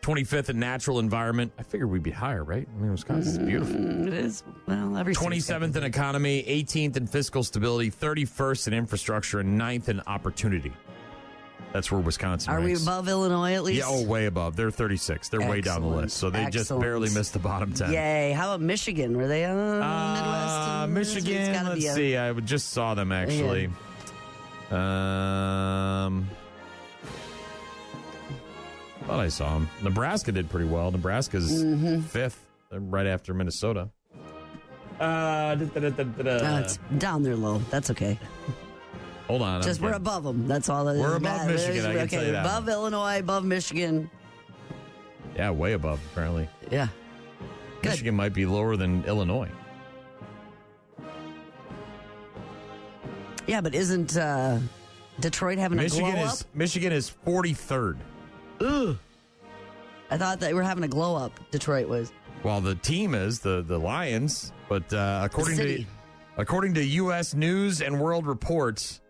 25th in natural environment. I figured we'd be higher, right? I mean, Wisconsin's beautiful. It is. Well, every 27th in economy, 18th in fiscal stability, 31st in infrastructure, and 9th in opportunity. That's where Wisconsin Are ranks. we above Illinois at least? Yeah, oh, way above. They're 36. They're way down the list. So they just barely missed the bottom 10. Yay. How about Michigan? Were they on Midwest? Michigan, let's see. I just saw them, actually. Yeah. Thought I saw them. Nebraska did pretty well. Nebraska's 5th, right after Minnesota. It's down there low. That's okay. Hold on. Just we're above them. That's all that is. We're above Michigan, I can tell you that. Above Illinois, above Michigan. Yeah, way above, apparently. Yeah. Good. Michigan might be lower than Illinois. Yeah, but isn't Detroit having a glow up? Michigan is 43rd. Ugh. I thought that we were having a glow up. Detroit was. Well, the team is the Lions, but according to U.S. News and World Reports,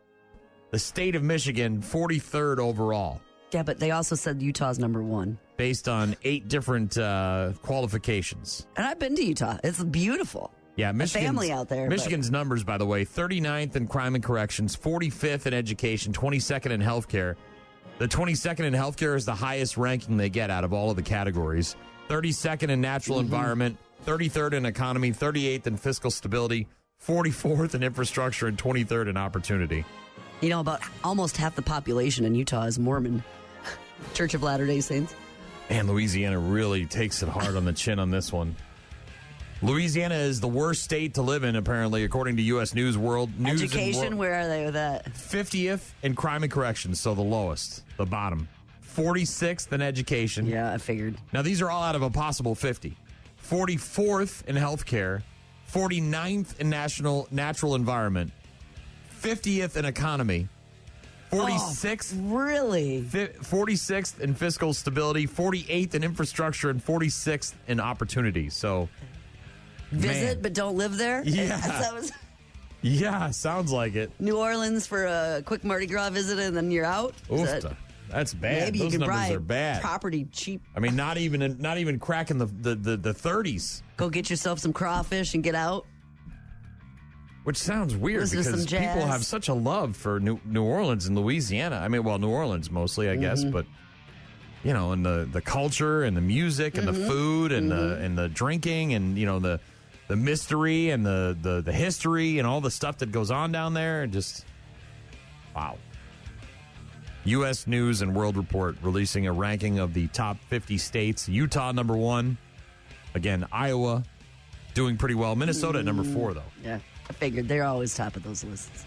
the state of Michigan 43rd overall. Yeah, but they also said Utah's number 1 based on 8 different qualifications. And I've been to Utah. It's beautiful. Yeah, Michigan's family out there. Michigan's numbers, by the way, 39th in crime and corrections, 45th in education, 22nd in healthcare. The 22nd in healthcare is the highest ranking they get out of all of the categories. 32nd in natural environment, 33rd in economy, 38th in fiscal stability, 44th in infrastructure, and 23rd in opportunity. You know, about almost half the population in Utah is Mormon. Church of Latter-day Saints. And Louisiana really takes it hard on the chin on this one. Louisiana is the worst state to live in, apparently, according to U.S. News World. Education, where are they with that? 50th in crime and corrections, so the lowest, the bottom. 46th in education. Yeah, I figured. Now, these are all out of a possible 50. 44th in healthcare, 49th in natural environment, 50th in economy, 46th. Oh, really? 46th in fiscal stability, 48th in infrastructure, and 46th in opportunity. So, visit but don't live there? Yeah. Yeah, sounds like it. New Orleans for a quick Mardi Gras visit and then you're out? That's bad. Maybe those you can numbers buy are bad. Property cheap. I mean, not even cracking the 30s. Go get yourself some crawfish and get out. Which sounds weird because people have such a love for New Orleans and Louisiana. I mean, well, New Orleans mostly, I guess, but you know, and the culture and the music and the food and the drinking and you know the mystery and the history and all the stuff that goes on down there. And just wow. U.S. News and World Report releasing a ranking of the top 50 states. Utah, number 1. Again, Iowa doing pretty well. Minnesota at number 4, though. Yeah, I figured they're always top of those lists.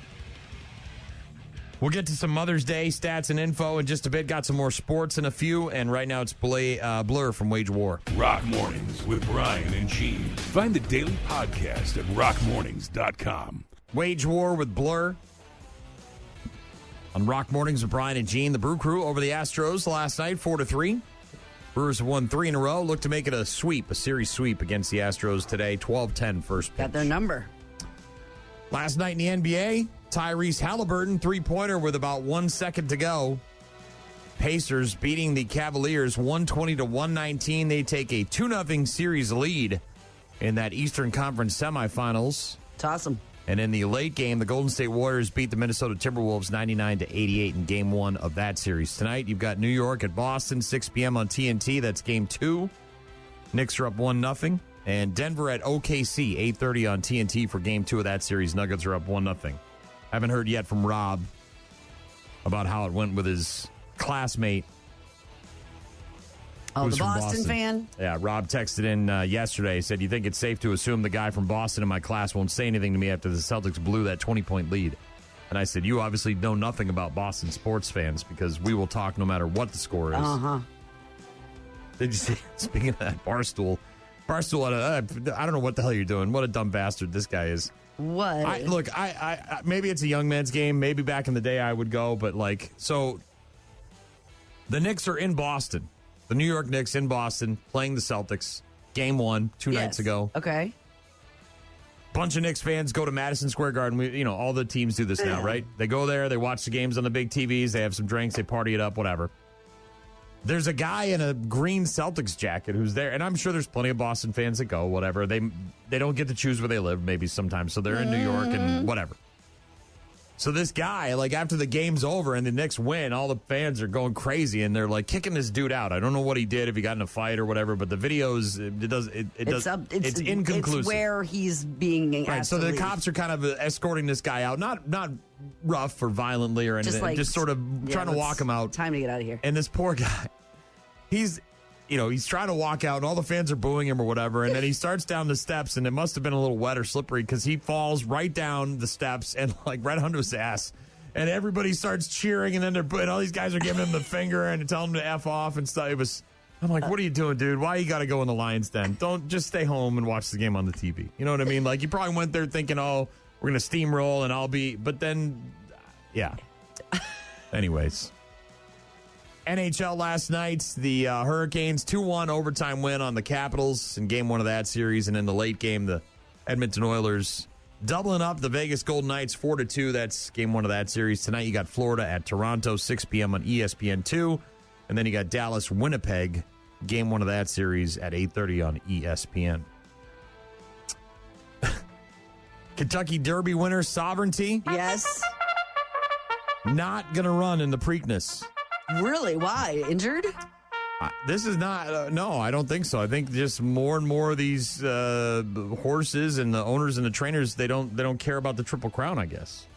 We'll get to some Mother's Day stats and info in just a bit. Got some more sports in a few. And right now it's Blur from Wage War. Rock Mornings with Brian and Gene. Find the daily podcast at rockmornings.com. Wage War with Blur. On Rock Mornings with Brian and Gene, the Brew Crew over the Astros last night, 4-3. Brewers have won 3 in a row. Look to make it a series sweep against the Astros today. 12-10 first pitch. Got their number. Last night in the NBA, Tyrese Halliburton, 3-pointer with about 1 second to go. Pacers beating the Cavaliers 120-119. They take a 2-0 series lead in that Eastern Conference semifinals. It's awesome. And in the late game, the Golden State Warriors beat the Minnesota Timberwolves 99-88 in Game 1 of that series. Tonight, you've got New York at Boston, 6 p.m. on TNT. That's Game 2. Knicks are up 1-0. And Denver at OKC, 8:30 on TNT for Game 2 of that series. Nuggets are up 1-0. Haven't heard yet from Rob about how it went with his classmate Oh, who's the from Boston fan? Yeah, Rob texted in yesterday. Said, "You think it's safe to assume the guy from Boston in my class won't say anything to me after the Celtics blew that 20-point lead?" And I said, "You obviously know nothing about Boston sports fans because we will talk no matter what the score is." Uh-huh. Did you see? Speaking of that, Barstool, I don't know what the hell you're doing. What a dumb bastard this guy is. What? I maybe it's a young man's game. Maybe back in the day I would go, but so the Knicks are in Boston. The New York Knicks in Boston playing the Celtics. Game 1, 2 nights ago. Okay. Bunch of Knicks fans go to Madison Square Garden. All the teams do this now, right? They go there, they watch the games on the big TVs, they have some drinks, they party it up, whatever. There's a guy in a green Celtics jacket who's there, and I'm sure there's plenty of Boston fans that go, whatever. They don't get to choose where they live, maybe sometimes, so they're in New York and whatever. So this guy, after the game's over and the Knicks win, all the fans are going crazy, and they're, kicking this dude out. I don't know what he did, if he got in a fight or whatever, but the videos, it's inconclusive. It's where he's being right, so the cops are kind of escorting this guy out, not rough or violently or anything, just sort of trying to walk him out. Time to get out of here. And this poor guy, he's trying to walk out, and all the fans are booing him or whatever, and then he starts down the steps, and it must have been a little wet or slippery because he falls right down the steps and right onto his ass, and everybody starts cheering, and then all these guys are giving him the finger and telling him to F off and stuff. I'm like, what are you doing, dude? Why you got to go in the Lions den? Don't just stay home and watch the game on the TV. You know what I mean? You probably went there thinking, oh, we're going to steamroll and but then, yeah. Anyways. NHL last night, the Hurricanes 2-1 overtime win on the Capitals in game 1 of that series. And in the late game, the Edmonton Oilers doubling up the Vegas Golden Knights 4-2. That's game 1 of that series. Tonight you got Florida at Toronto, 6 p.m. on ESPN2. And then you got Dallas, Winnipeg, game 1 of that series at 8:30 on ESPN. Kentucky Derby winner, Sovereignty. Yes. Not going to run in the Preakness. Really? Why? Injured? This is not. No, I don't think so. I think just more and more of these horses and the owners and the trainers, they don't care about the Triple Crown, I guess.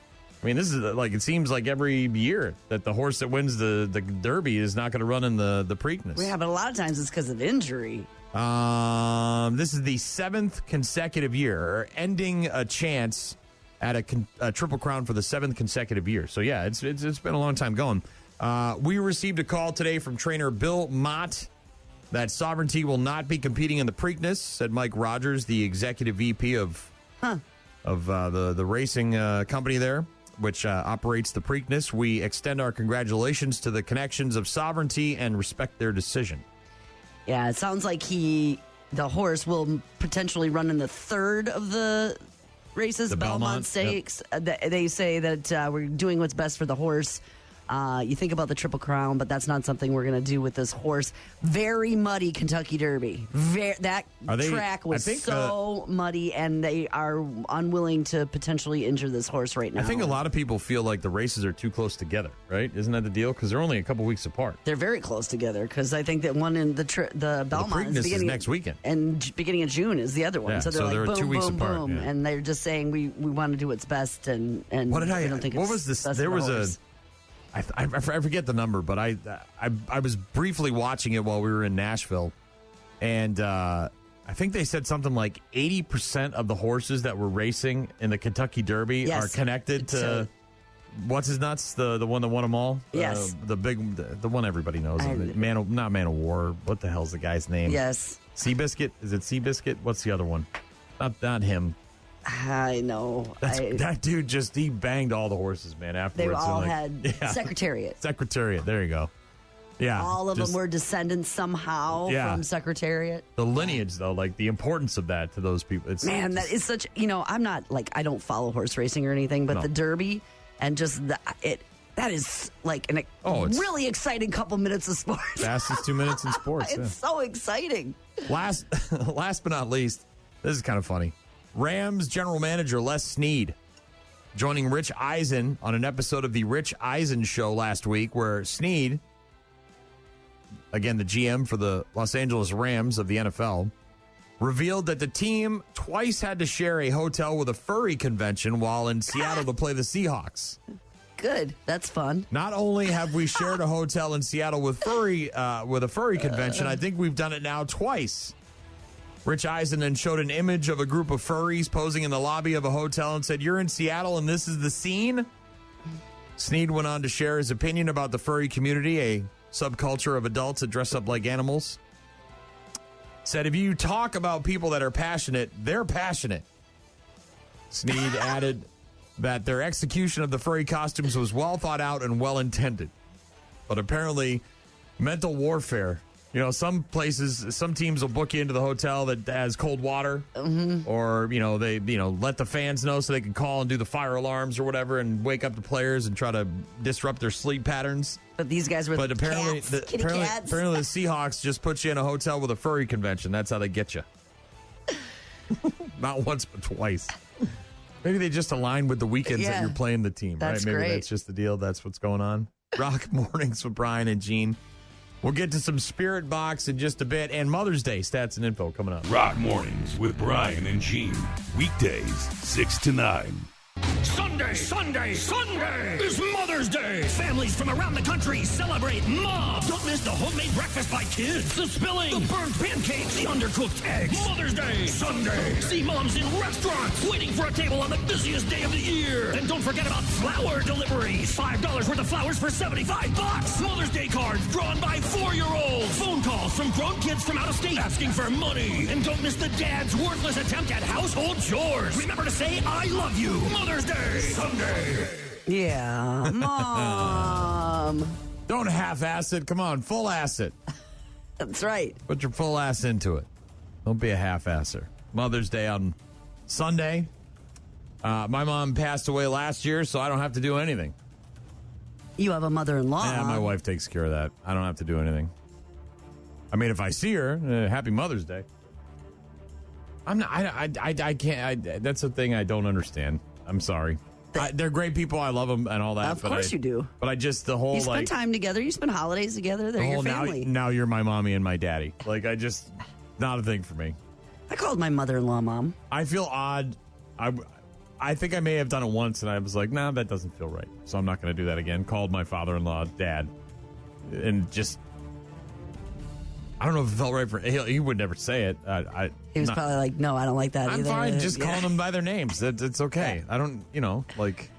I mean, this is it seems like every year that the horse that wins the Derby is not going to run in the Preakness. Yeah, but a lot of times it's because of injury. This is the 7th consecutive year, ending a chance at a Triple Crown for the 7th consecutive year. So yeah, it's been a long time going. We received a call today from trainer Bill Mott that Sovereignty will not be competing in the Preakness, said Mike Rogers, the executive VP of the racing company there, which operates the Preakness. We extend our congratulations to the connections of Sovereignty and respect their decision. Yeah, it sounds like the horse will potentially run in the 3rd of the races, the Belmont Stakes. Yep. They say that we're doing what's best for the horse. You think about the Triple Crown, but that's not something we're going to do with this horse. Very muddy Kentucky Derby. Track was so muddy, and they are unwilling to potentially injure this horse right now. I think a lot of people feel like the races are too close together, right? Isn't that the deal? Because they're only a couple weeks apart. They're very close together because I think that one in the Belmont is next weekend, and beginning of June is the other one. Yeah, so they're boom, 2 weeks boom, apart, boom, and they're just saying we want to do what's best, and what did we don't think it's what was this? best There for the was horse. I forget the number, but I was briefly watching it while we were in Nashville, and I think they said something like 80% of the horses that were racing in the Kentucky Derby are connected to what's his nuts, the one that won them all. Yes, the one everybody knows. Not Man of War. What the hell's the guy's name? Yes, Seabiscuit. Is it Seabiscuit? What's the other one? Not him. I know. That dude he banged all the horses, man, afterwards. They all had Secretariat. Secretariat, there you go. Yeah. All of them were descendants somehow from Secretariat. The lineage, though, the importance of that to those people. That is such, I'm not, I don't follow horse racing or anything, but the Derby and just that is really exciting couple minutes of sports. Fastest 2 minutes in sports. It's so exciting. Last but not least, this is kind of funny. Rams general manager Les Snead joining Rich Eisen on an episode of the Rich Eisen Show last week, where Snead, again the GM for the Los Angeles Rams of the NFL, revealed that the team twice had to share a hotel with a furry convention while in Seattle to play the Seahawks. Good. That's fun. Not only have we shared a hotel in Seattle with a furry convention, I think we've done it now twice. Rich Eisen then showed an image of a group of furries posing in the lobby of a hotel and said, "You're in Seattle and this is the scene?" Sneed went on to share his opinion about the furry community, a subculture of adults that dress up like animals. Said, if you talk about people that are passionate, they're passionate. Sneed added that their execution of the furry costumes was well thought out and well intended. But apparently, mental warfare. You know, some teams will book you into the hotel that has cold water, or they let the fans know so they can call and do the fire alarms or whatever, and wake up the players and try to disrupt their sleep patterns. But these guys were apparently cats, apparently the Seahawks just put you in a hotel with a furry convention. That's how they get you. Not once, but twice. Maybe they just align with the weekends that you're playing the team, right? Maybe that's just the deal. That's what's going on. Rock Mornings with Brian and Gene. We'll get to some Spirit Box in just a bit, and Mother's Day stats and info coming up. Rock Mornings with Brian and Gene. Weekdays, 6 to 9. Sunday is Mother's Day. Families from around the country celebrate Mom. Don't miss the homemade breakfast by kids, the spilling, the burnt pancakes, the undercooked eggs. Mother's Day, Sunday. See moms in restaurants waiting for a table on the busiest day of the year. And don't forget about flower deliveries. $5 worth of flowers for $75. Mother's Day cards drawn by 4-year-olds. Phone calls from grown kids from out of state asking for money. And don't miss the dad's worthless attempt at household chores. Remember to say, I love you. Mother's Day, Sunday. Yeah, Mom. Don't half-ass it. Come on, full-ass it. That's right. Put your full ass into it. Don't be a half-asser. Mother's Day on Sunday. My mom passed away last year, so I don't have to do anything. You have a mother-in-law. Yeah, my wife takes care of that. I don't have to do anything. I mean, if I see her, happy Mother's Day. I'm not. I can't. That's the thing I don't understand. I'm sorry. They're great people. I love them and all that. Of course you do. But I just, the whole, you spend time together. You spend holidays together. They're your family. Now you're my mommy and my daddy. Like, not a thing for me. I called my mother-in-law Mom. I feel odd. I think I may have done it once, and I was like, nah, that doesn't feel right. So I'm not going to do that again. Called my father-in-law Dad. And just, I don't know if it felt right for, he would never say it. He was probably like, no, I don't like that either. I'm fine just calling them by their names. It's okay. Yeah. I don't, like.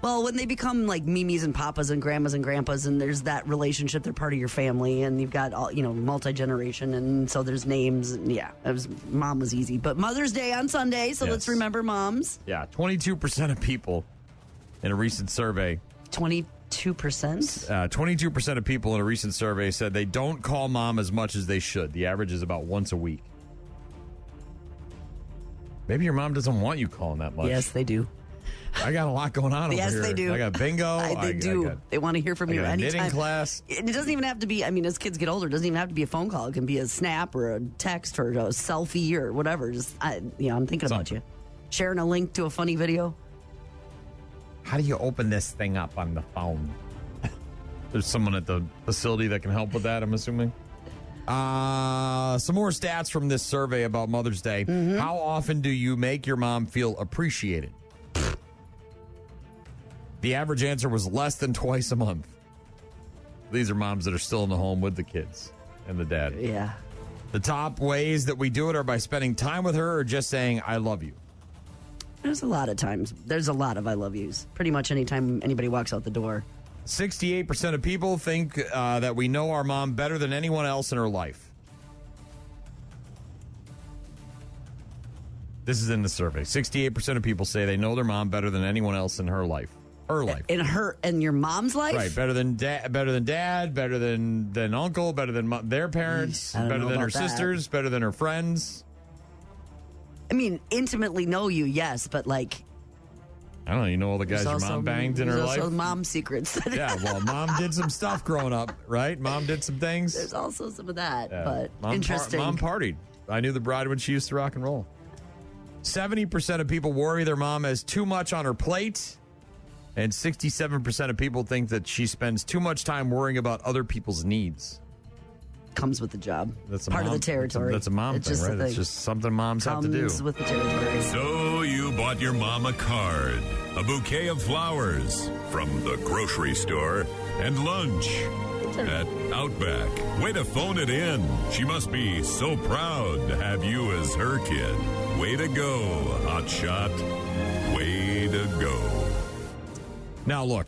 Well, when they become like Mimis and Papas and Grandmas and Grandpas, and there's that relationship, they're part of your family, and you've got all, multi-generation, and so there's names. And Mom was easy. But Mother's Day on Sunday, so let's remember moms. Yeah, 22% of people in a recent survey. 22%? 22% of people in a recent survey said they don't call mom as much as they should. The average is about once a week. Maybe your mom doesn't want you calling that much. Yes, they do. I got a lot going on over here. Yes, they do. I got bingo. They do. They want to hear from you anytime. Knitting class. It doesn't even have to be, as kids get older, it doesn't even have to be a phone call. It can be a snap or a text or a selfie or whatever. Just, I'm thinking about you. Sharing a link to a funny video. How do you open this thing up on the phone? There's someone at the facility that can help with that, I'm assuming. Some more stats from this survey about Mother's Day. Mm-hmm. How often do you make your mom feel appreciated? The average answer was less than twice a month. These are moms that are still in the home with the kids and the dad. Yeah. The top ways that we do it are by spending time with her or just saying, I love you. There's a lot of times. There's a lot of I love yous. Pretty much anytime anybody walks out the door. 68% of people think that we know our mom better than anyone else in her life. This is in the survey. 68% of people say they know their mom better than anyone else in her life. Her life. In your mom's life? Right. Better than dad, better than uncle, better than their parents, better than her sisters, better than her friends. Intimately know you, yes, but like... I don't know. You know all the guys your mom banged in her life? There's also mom secrets. Yeah, well, mom did some stuff growing up, right? Mom did some things. There's also some of that, but interesting. Mom partied. I knew the bride when she used to rock and roll. 70% of people worry their mom has too much on her plate. And 67% of people think that she spends too much time worrying about other people's needs. Comes with the job. That's part of the territory. That's a mom thing, right? It's just something moms have to do. Comes with the territory. So you bought your mom a card. a bouquet of flowers from the grocery store, and lunch at Outback. Way to phone it in. She must be so proud to have you as her kid. Way to go, hotshot. Way to go. Now, look.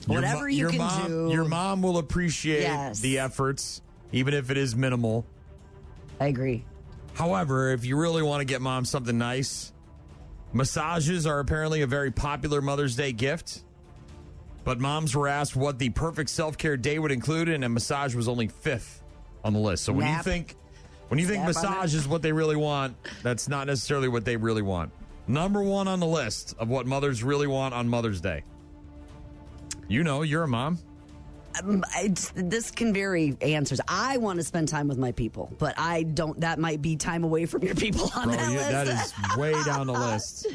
Whatever you can do. Your mom will appreciate the efforts, even if it is minimal. I agree. However, if you really want to get mom something nice, massages are apparently a very popular Mother's Day gift. But moms were asked what the perfect self-care day would include, and a massage was only 5th on the list. So when you think massage is what they really want, that's not necessarily what they really want. Number 1 on the list of what mothers really want on Mother's Day. You know, you're a mom. This can vary answers. I want to spend time with my people, but I don't. That might be time away from your people on that list. That is way down the list.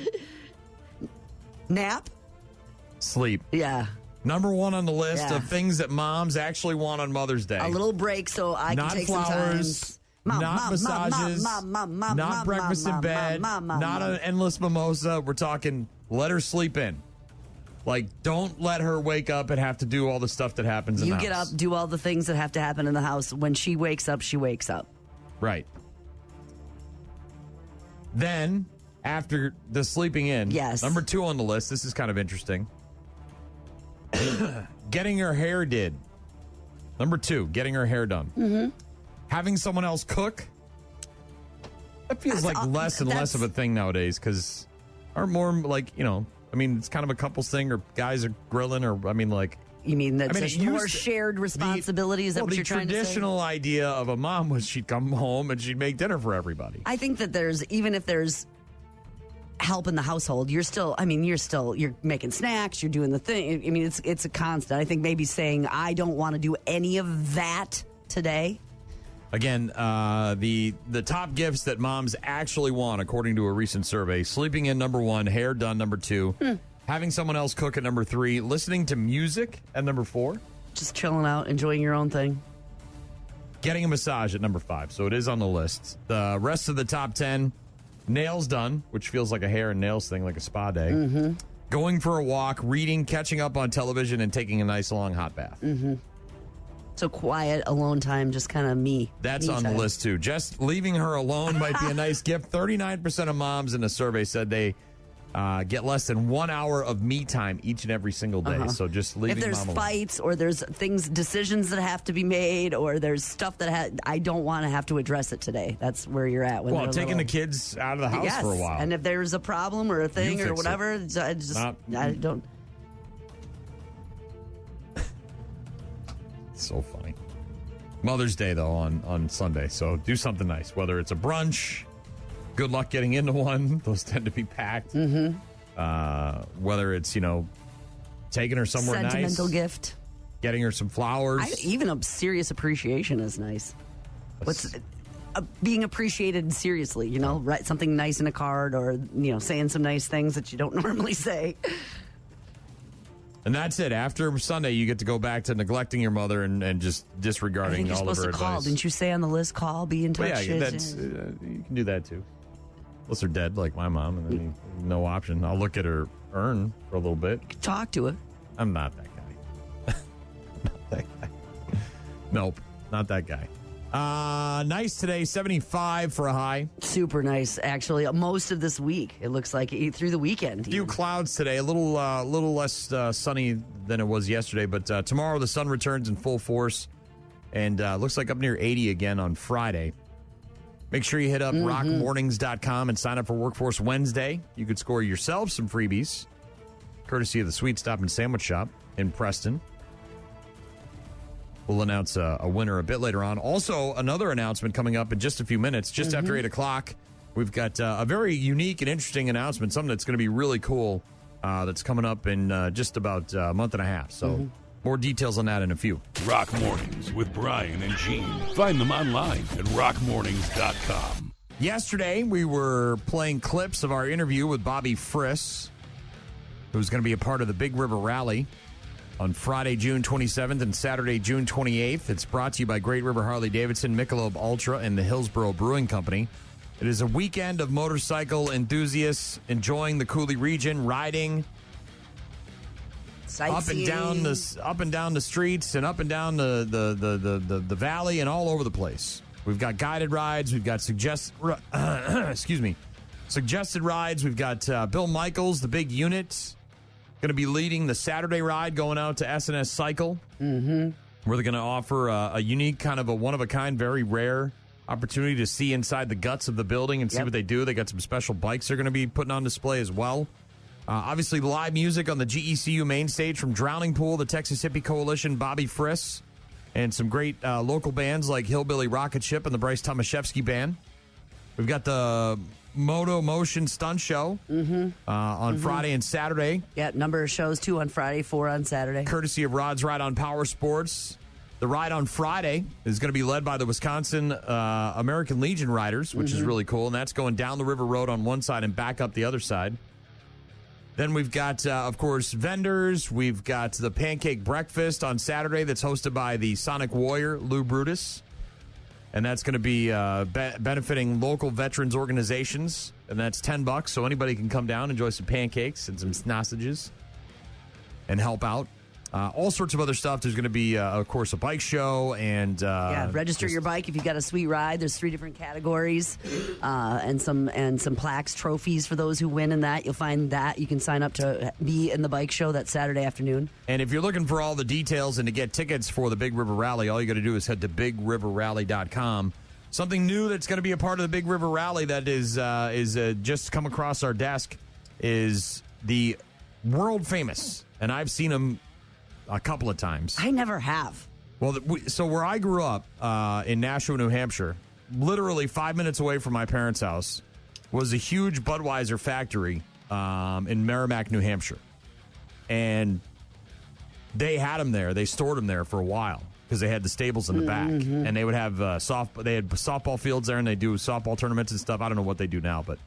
Nap? Sleep. Yeah. Number 1 on the list of things that moms actually want on Mother's Day. A little break so I can take flowers, some time. Not massages, not breakfast in bed, not an endless mimosa. We're talking let her sleep in. Like, don't let her wake up and have to do all the stuff that happens in the house. You get up, do all the things that have to happen in the house. When she wakes up, she wakes up. Right. Then, after the sleeping in, number 2 on the list, this is kind of interesting. Getting her hair did. Number 2, getting her hair done. Mm-hmm. Having someone else cook. That feels like less and less of a thing nowadays because are more like, you know, I mean, it's kind of a couples thing or guys are grilling or, I mean, like. You mean that's just more shared responsibility? Is that what you're trying to say? The traditional idea of a mom was she'd come home and she'd make dinner for everybody. I think that even if there's help in the household, you're making snacks, you're doing the thing. I mean, it's a constant. I think maybe saying, I don't want to do any of that today. Again, the top gifts that moms actually want, according to a recent survey, sleeping in number 1, hair done number 2, having someone else cook at number 3, listening to music at number 4. Just chilling out, enjoying your own thing. Getting a massage at number 5, so it is on the list. The rest of the top 10, nails done, which feels like a hair and nails thing, like a spa day. Mm-hmm. Going for a walk, reading, catching up on television, and taking a nice long hot bath. Mm-hmm. So quiet, alone time, just kind of me. That's on the list, too. Just leaving her alone might be a nice gift. 39% of moms in a survey said they get less than 1 hour of me time each and every single day. So just leaving mom alone. If there's fights or there's decisions that have to be made or there's stuff that I don't want to have to address it today. That's where you're at. Well, taking the kids out of the house for a while. And if there's a problem or a thing or whatever, I don't. So funny. Mother's Day, though, on Sunday. So do something nice, whether it's a brunch. Good luck getting into one. Those tend to be packed. Mm-hmm. Whether it's, taking her somewhere nice. Sentimental gift. Getting her some flowers. Even a serious appreciation is nice. Being appreciated seriously, write something nice in a card or, saying some nice things that you don't normally say. And that's it. After Sunday, you get to go back to neglecting your mother and just disregarding all of her advice. Call. Didn't you say on the list, call, be in touch? Well, yeah, that's, you can do that, too. Unless they're dead, like my mom, and then no option. I'll look at her urn for a little bit. Talk to her. I'm not that guy. Not that guy. Nope, not that guy. Nice today, 75 for a high. Super nice, actually. Most of this week, it looks like through the weekend. A few clouds today, a little less sunny than it was yesterday, but tomorrow the sun returns in full force, and looks like up near 80 again on Friday. Make sure you hit up rockmornings.com and sign up for Workforce Wednesday. You could score yourself some freebies, courtesy of the Sweet Stop and Sandwich Shop in Preston. We'll announce a winner a bit later on. Also, another announcement coming up in just a few minutes, just after 8 o'clock. We've got a very unique and interesting announcement, something that's going to be really cool that's coming up in just about a month and a half. So more details on that in a few. Rock Mornings with Brian and Gene. Find them online at rockmornings.com. Yesterday, we were playing clips of our interview with Bobby Friss, who's going to be a part of the Big River Rally on Friday, June 27th and Saturday, June 28th. It's brought to you by Great River Harley-Davidson, Michelob Ultra, and the Hillsborough Brewing Company. It is a weekend of motorcycle enthusiasts enjoying the Coulee Region, riding, Sightseeing. up and down the streets and up and down the valley and all over the place. We've got guided rides. We've got suggested rides. We've got Bill Michaels, the big unit, going to be leading the Saturday ride going out to S&S Cycle. Mm-hmm. Where they're going to offer a unique, kind of a one-of-a-kind, very rare opportunity to see inside the guts of the building and see what they do. They got some special bikes they're going to be putting on display as well. Obviously, live music on the GECU main stage from Drowning Pool, the Texas Hippie Coalition, Bobby Friss, and some great local bands like Hillbilly Rocket Ship and the Bryce Tomaszewski Band. We've got the Moto Motion Stunt Show on Friday and Saturday. Yeah, number of shows, 2 on Friday, 4 on Saturday. Courtesy of Rod's Ride on Power Sports. The ride on Friday is going to be led by the Wisconsin American Legion riders, which is really cool. And that's going down the River Road on one side and back up the other side. Then we've got, of course, vendors. We've got the Pancake Breakfast on Saturday that's hosted by the Sonic Warrior, Lou Brutus. And that's going to be benefiting local veterans organizations. And that's $10. So anybody can come down, enjoy some pancakes and some sausages and help out. All sorts of other stuff. There's going to be, of course, a bike show and register your bike if you got a sweet ride. There's 3 different categories, and some plaques, trophies for those who win in that. You'll find that you can sign up to be in the bike show that Saturday afternoon. And if you're looking for all the details and to get tickets for the Big River Rally, all you got to do is head to BigRiverRally.com. Something new that's going to be a part of the Big River Rally that is just come across our desk is the world famous, and I've seen them a couple of times. I never have. Well, so where I grew up in Nashua, New Hampshire, literally 5 minutes away from my parents' house, was a huge Budweiser factory in Merrimack, New Hampshire. And they had them there. They stored them there for a while because they had the stables in the back. And they would have they had softball fields there, and they do softball tournaments and stuff. I don't know what they do now, but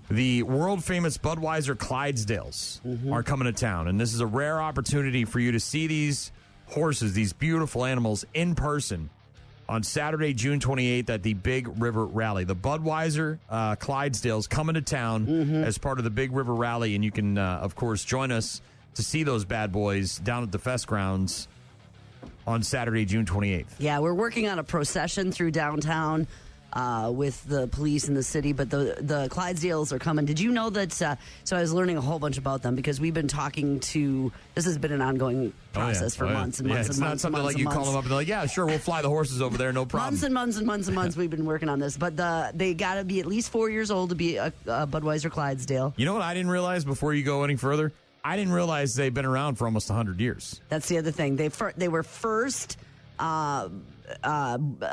the world-famous Budweiser Clydesdales are coming to town, and this is a rare opportunity for you to see these horses, these beautiful animals, in person on Saturday, June 28th at the Big River Rally. The Budweiser Clydesdales coming to town as part of the Big River Rally, and you can, of course, join us to see those bad boys down at the Fest grounds on Saturday, June 28th. Yeah, we're working on a procession through downtown with the police in the city, but the Clydesdales are coming. Did you know that? So I was learning a whole bunch about them because we've been talking to. This has been an ongoing process for months and months. It's and not months something and like you months. call them up and they're like, yeah, sure, we'll fly the horses over there, no problem. Months and months and months and months we've been working on this, but they got to be at least 4 years old to be a Budweiser Clydesdale. You know what I didn't realize before you go any further? I didn't realize they've been around for almost 100 years. That's the other thing. They were first. A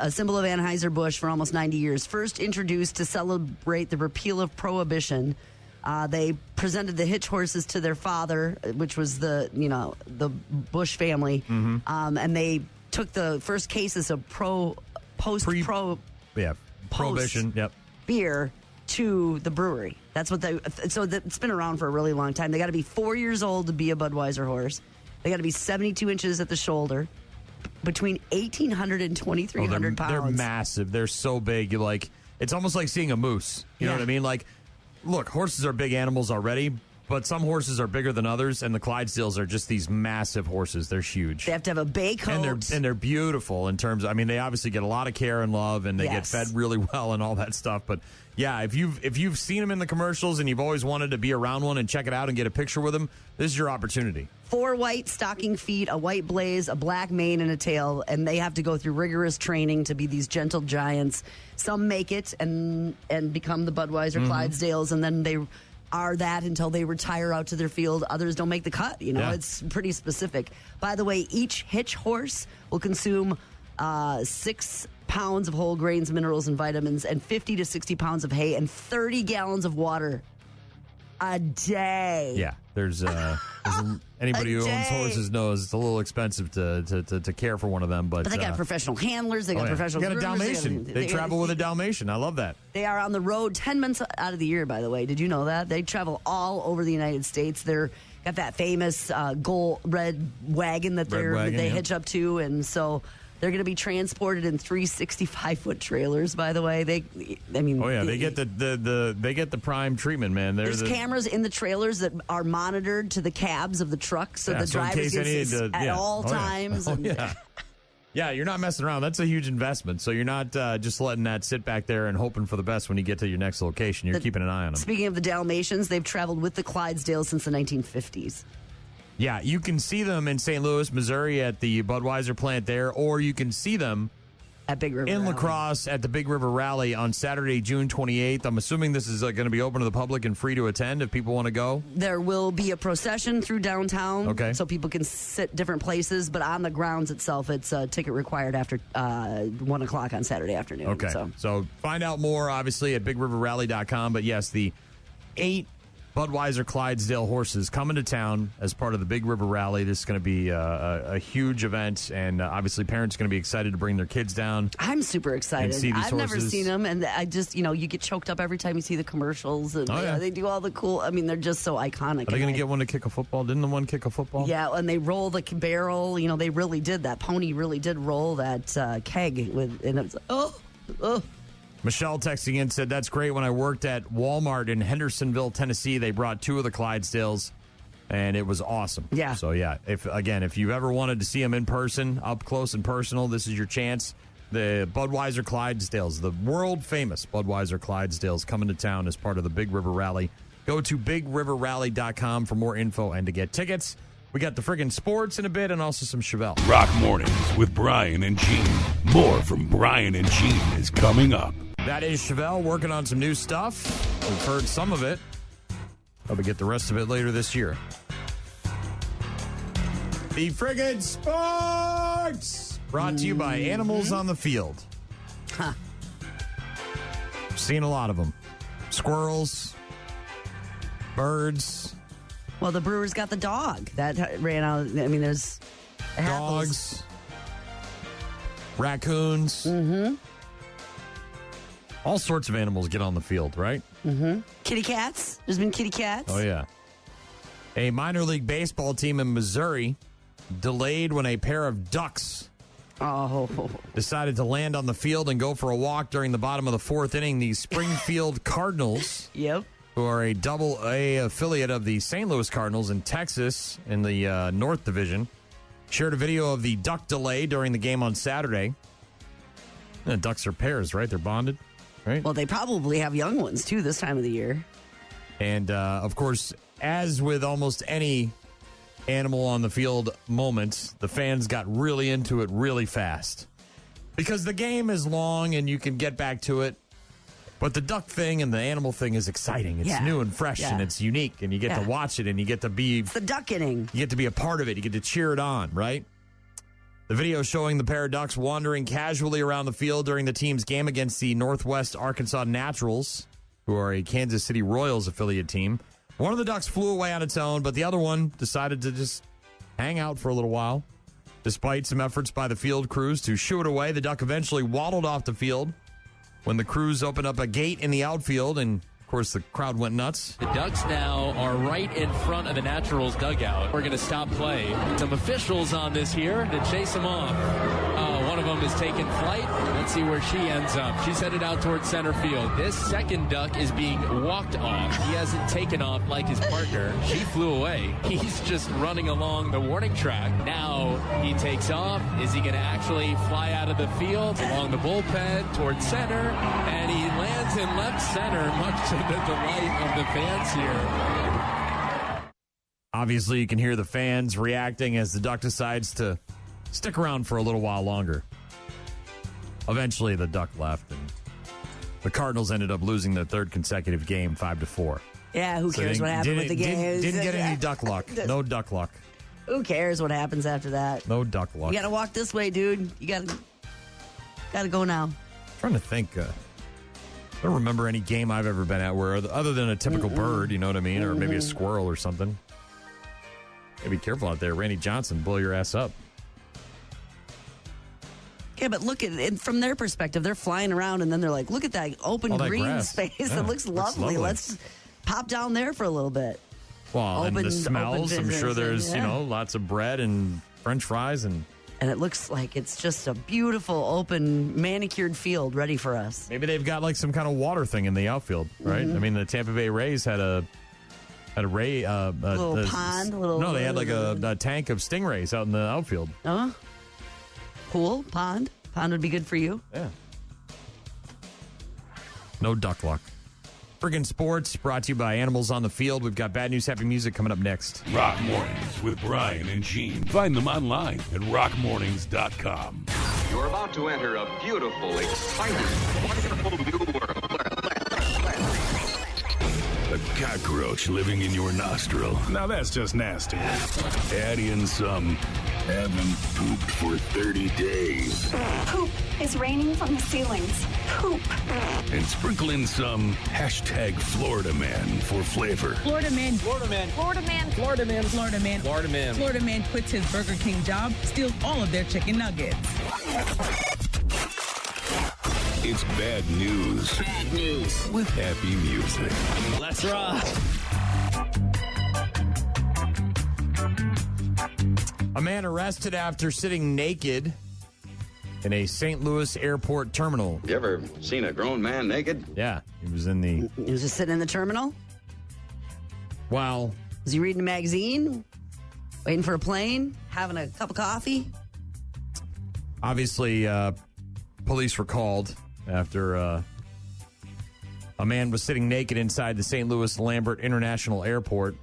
symbol of Anheuser-Busch for almost 90 years. First introduced to celebrate the repeal of Prohibition. They presented the hitch horses to their father, which was the Bush family, and they took the first cases of Prohibition. Yep. Beer to the brewery. That's what it's been around for a really long time. They got to be 4 years old to be a Budweiser horse. They got to be 72 inches at the shoulder. Between 1,800 and 2,300 pounds. They're massive. They're so big. It's almost like seeing a moose. You know what I mean? Like, look, horses are big animals already, but some horses are bigger than others, and the Clydesdales are just these massive horses. They're huge. They have to have a bay coat. And they're beautiful in terms of, they obviously get a lot of care and love, and they get fed really well and all that stuff. But yeah, if you've seen them in the commercials and you've always wanted to be around one and check it out and get a picture with them, this is your opportunity. 4 white stocking feet, a white blaze, a black mane, and a tail, and they have to go through rigorous training to be these gentle giants. Some make it and become the Budweiser Clydesdales, and then they are that until they retire out to their field. Others don't make the cut. It's pretty specific. By the way, each hitch horse will consume 6 pounds of whole grains, minerals, and vitamins, and 50 to 60 pounds of hay, and 30 gallons of water a day. Yeah, there's anybody who owns horses knows it's a little expensive to care for one of them. But they got professional handlers. They got professional. They got a Dalmatian. They travel with a Dalmatian. I love that. They are on the road 10 months out of the year. By the way, did you know that they travel all over the United States? They're got that famous gold red wagon that they hitch up to, and so. They're going to be transported in 365-foot trailers. By the way, they get the prime treatment, man. There's cameras in the trailers that are monitored to the cabs of the trucks, so the drivers at all times. Yeah, you're not messing around. That's a huge investment. So you're not just letting that sit back there and hoping for the best when you get to your next location. You're keeping an eye on them. Speaking of the Dalmatians, they've traveled with the Clydesdales since the 1950s. Yeah, you can see them in St. Louis, Missouri at the Budweiser plant there, or you can see them at Big River in Rally. La Crosse at the Big River Rally on Saturday, June 28th. I'm assuming this is going to be open to the public and free to attend if people want to go. There will be a procession through downtown, so people can sit different places, but on the grounds itself, it's a ticket required after 1 o'clock on Saturday afternoon. Okay, so find out more, obviously, at bigriverrally.com. But yes, the 8 Budweiser Clydesdale horses coming to town as part of the Big River Rally. This is going to be a huge event, and obviously parents are going to be excited to bring their kids down. I'm super excited. See these I've never seen them, and I just, you get choked up every time you see the commercials, and they do all the cool, they're just so iconic. Are they going to get one to kick a football? Didn't the one kick a football? Yeah, and they roll the barrel. They really did. That pony really did roll that keg, and it was oh. Michelle texting in said, that's great. When I worked at Walmart in Hendersonville, Tennessee, they brought 2 of the Clydesdales, and it was awesome. Yeah. So, yeah, if you've ever wanted to see them in person, up close and personal, this is your chance. The Budweiser Clydesdales, the world-famous Budweiser Clydesdales, coming to town as part of the Big River Rally. Go to bigriverrally.com for more info and to get tickets. We got the friggin' sports in a bit and also some Chevelle. Rock Mornings with Brian and Gene. More from Brian and Gene is coming up. That is Chevelle working on some new stuff. We've heard some of it. Probably get the rest of it later this year. The friggin' sports brought to you by Animals on the Field. Huh. Seen a lot of them. Squirrels, birds. Well, the Brewers got the dog that ran out. There's dogs, raccoons. Mm-hmm. All sorts of animals get on the field, right? Mm-hmm. Kitty cats. There's been kitty cats. Oh, yeah. A minor league baseball team in Missouri delayed when a pair of ducks decided to land on the field and go for a walk during the bottom of the 4th inning. The Springfield Cardinals, who are a Double-A affiliate of the St. Louis Cardinals in Texas in the North Division, shared a video of the duck delay during the game on Saturday. The ducks are pairs, right? They're bonded. Right? Well, they probably have young ones, too, this time of the year. And, of course, as with almost any animal on the field moment, the fans got really into it really fast. Because the game is long and you can get back to it. But the duck thing and the animal thing is exciting. It's new and fresh and it's unique. And you get to watch it and you get to be... It's the duck inning. You get to be a part of it. You get to cheer it on, right? The video showing the pair of ducks wandering casually around the field during the team's game against the Northwest Arkansas Naturals, who are a Kansas City Royals affiliate team. One of the ducks flew away on its own, but the other one decided to just hang out for a little while. Despite some efforts by the field crews to shoo it away, the duck eventually waddled off the field when the crews opened up a gate in the outfield, and of course, the crowd went nuts. The Ducks now are right in front of the Naturals dugout. We're going to stop play. Some officials on this here to chase them off. One of them is taking flight. Let's see where she ends up. She's headed out towards center field. This second duck is being walked off. He hasn't taken off like his partner. She flew away. He's just running along the warning track. Now he takes off. Is he going to actually fly out of the field along the bullpen towards center? And he lands in left center, much to the delight of the fans here. Obviously, you can hear the fans reacting as the duck decides to stick around for a little while longer. Eventually, the duck left, and the Cardinals ended up losing their 3rd consecutive game, 5-4. Yeah, who cares what happened with the game? Didn't get any duck luck. No duck luck. Who cares what happens after that? No duck luck. You got to walk this way, dude. You got to go now. I'm trying to think. I don't remember any game I've ever been at where, other than a typical bird, you know what I mean, or maybe a squirrel or something. Gotta be careful out there. Randy Johnson, blow your ass up. Yeah, but look at it from their perspective. They're flying around, and then they're like, look at that open green grass. space. Yeah, it looks lovely. Let's pop down there for a little bit. Well, and the smells. I'm sure there's, lots of bread and French fries and And it looks like it's just a beautiful, open, manicured field ready for us. Maybe they've got like some kind of water thing in the outfield, right? I mean, the Tampa Bay Rays had a ray, little pond, no, they had like a tank of stingrays out in the outfield. Oh, pool, pond would be good for you. Yeah. No duck luck. Friggin' Sports brought to you by Animals on the Field. We've got bad news, happy music coming up next. Rock Mornings with Brian and Gene. Find them online at rockmornings.com. You're about to enter a beautiful, exciting, wonderful new world. A cockroach living in your nostril. Now that's just nasty. Add in some haven't pooped for 30 days. Poop is raining from the ceilings. Poop. And sprinkle in some hashtag Florida Man for flavor. Florida Man. Florida Man. Florida Man. Florida Man. Florida Man. Florida Man. Florida Man quits his Burger King job, steals all of their chicken nuggets. It's bad news. Bad news. With happy music. Let's rock. A man arrested after sitting naked in a St. Louis airport terminal. You ever seen a grown man naked? Yeah, he was in the... He was just sitting in the terminal? Well... Was he reading a magazine? Waiting for a plane? Having a cup of coffee? Obviously, police were called after a man was sitting naked inside the St. Louis Lambert International Airport.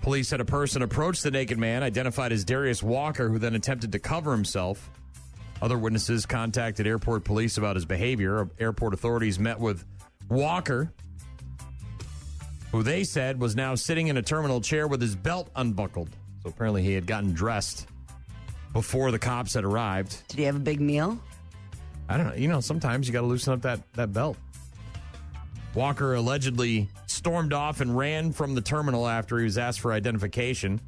Police said a person approached the naked man, identified as Darius Walker, who then attempted to cover himself. Other witnesses contacted airport police about his behavior. Airport authorities met with Walker, who they said was now sitting in a terminal chair with his belt unbuckled. So apparently he had gotten dressed before the cops had arrived. Did he have a big meal? I don't know. You know, sometimes you got to loosen up that belt. Walker allegedly stormed off and ran from the terminal after he was asked for identification.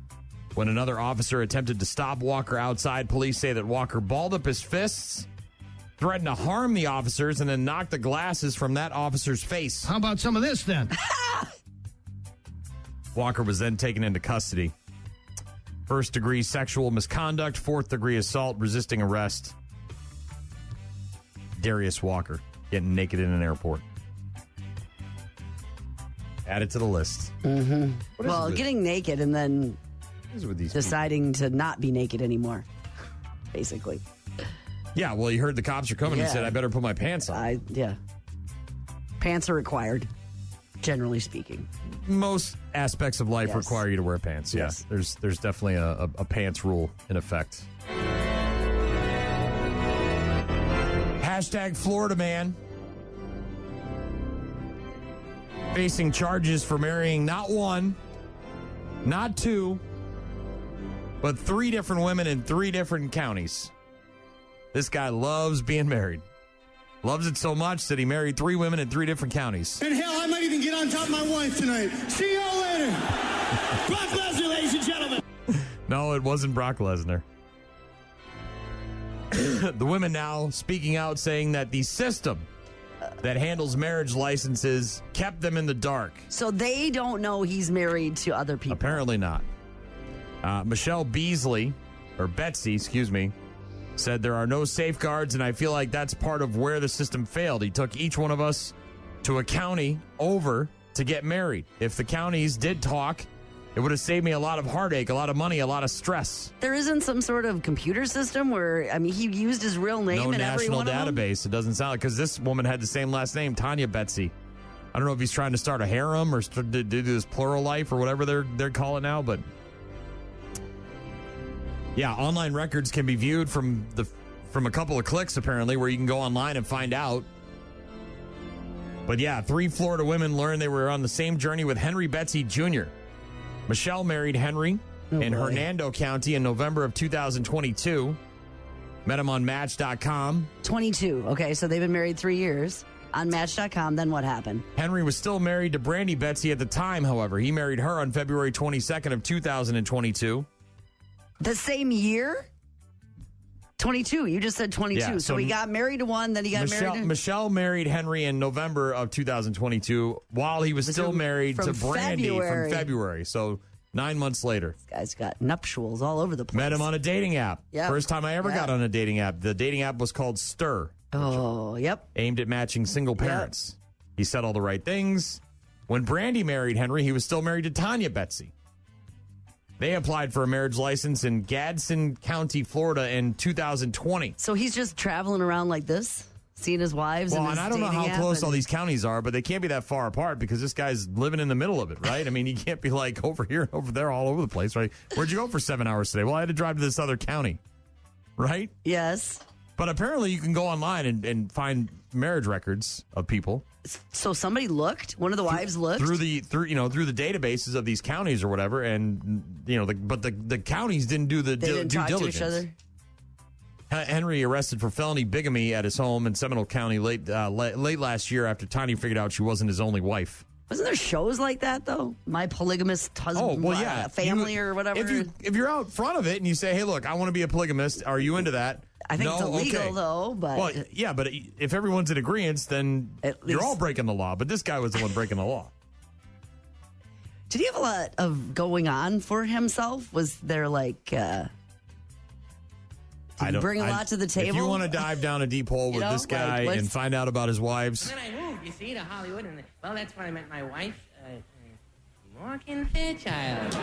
When another officer attempted to stop Walker outside, police say that Walker balled up his fists, threatened to harm the officers, and then knocked the glasses from that officer's face. How about some of this then? Walker was then taken into custody. First-degree sexual misconduct, fourth-degree assault, resisting arrest. Darius Walker getting naked in an airport. Add it to the list. Mm-hmm. Well, getting naked and then deciding to not be naked anymore, basically. Yeah, well, you heard the cops are coming and said, I better put my pants on. Yeah. Pants are required, generally speaking. Most aspects of life require you to wear pants. Yeah, there's definitely a pants rule in effect. Hashtag Florida Man. Facing charges for marrying not one, not two, but 3 different women in 3 different counties. This guy loves being married. Loves it so much that he married 3 women in 3 different counties. And hell, I might even get on top of my wife tonight. See y'all later. Brock Lesnar, ladies and gentlemen. No, it wasn't Brock Lesnar. The women now speaking out saying that the system that handles marriage licenses kept them in the dark. So they don't know he's married to other people. Apparently not. Michelle Beasley, or Betsy, excuse me, said there are no safeguards, and I feel like that's part of where the system failed. He took each one of us to a county over to get married. If the counties did talk, it would have saved me a lot of heartache, a lot of money, a lot of stress. There isn't some sort of computer system where, I mean, he used his real name in every one of them? No national database. It doesn't sound like, because this woman had the same last name, Tanya Betsy. I don't know if he's trying to start a harem or to do this plural life or whatever they're calling now, but yeah, online records can be viewed from a couple of clicks, apparently, where you can go online and find out. But yeah, 3 Florida women learned they were on the same journey with Henry Betsy Jr. Michelle married Henry in Hernando County in November of 2022. Met him on Match.com. 22. Okay, so they've been married 3 years. On Match.com, then what happened? Henry was still married to Brandy Betsy at the time, however. He married her on February 22nd of 2022. The same year? 22. You just said 22. Yeah, so he got married to one, then he got married to... Michelle married Henry in November of 2022 while he was still married to Brandy from February. So 9 months later. This guy's got nuptials all over the place. Met him on a dating app. Yep. First time I ever got on a dating app. The dating app was called Stir. Oh, yep. Aimed at matching single parents. He said all the right things. When Brandy married Henry, he was still married to Tanya Betsy. They applied for a marriage license in Gadsden County, Florida in 2020. So he's just traveling around like this, seeing his wives. Well, and and I don't know how close all these counties are, but they can't be that far apart because this guy's living in the middle of it, right? I mean, you can't be like over here and over there all over the place, right? Where'd you go for 7 hours today? Well, I had to drive to this other county, right? Yes. But apparently you can go online and find marriage records of people. So somebody looked? One of the wives looked? Through the databases of these counties or whatever, and the counties didn't do the due talk diligence. to each other? Henry arrested for felony bigamy at his home in Seminole County late last year after Tanya figured out she wasn't his only wife. Wasn't there shows like that, though? My polygamist husband, family or whatever? If you're out front of it and you say, hey, look, I want to be a polygamist, are you into that? I think no? it's illegal, okay. though. But well, yeah, but if everyone's in agreement, then you're all breaking the law. But this guy was the one breaking the law. Did he have a lot of going on for himself? Was there like... did he bring a lot to the table? If you want to dive down a deep hole with this guy and find out about his wives... And then I moved, you see, to Hollywood. And well, that's when I met my wife, Morgan Fairchild.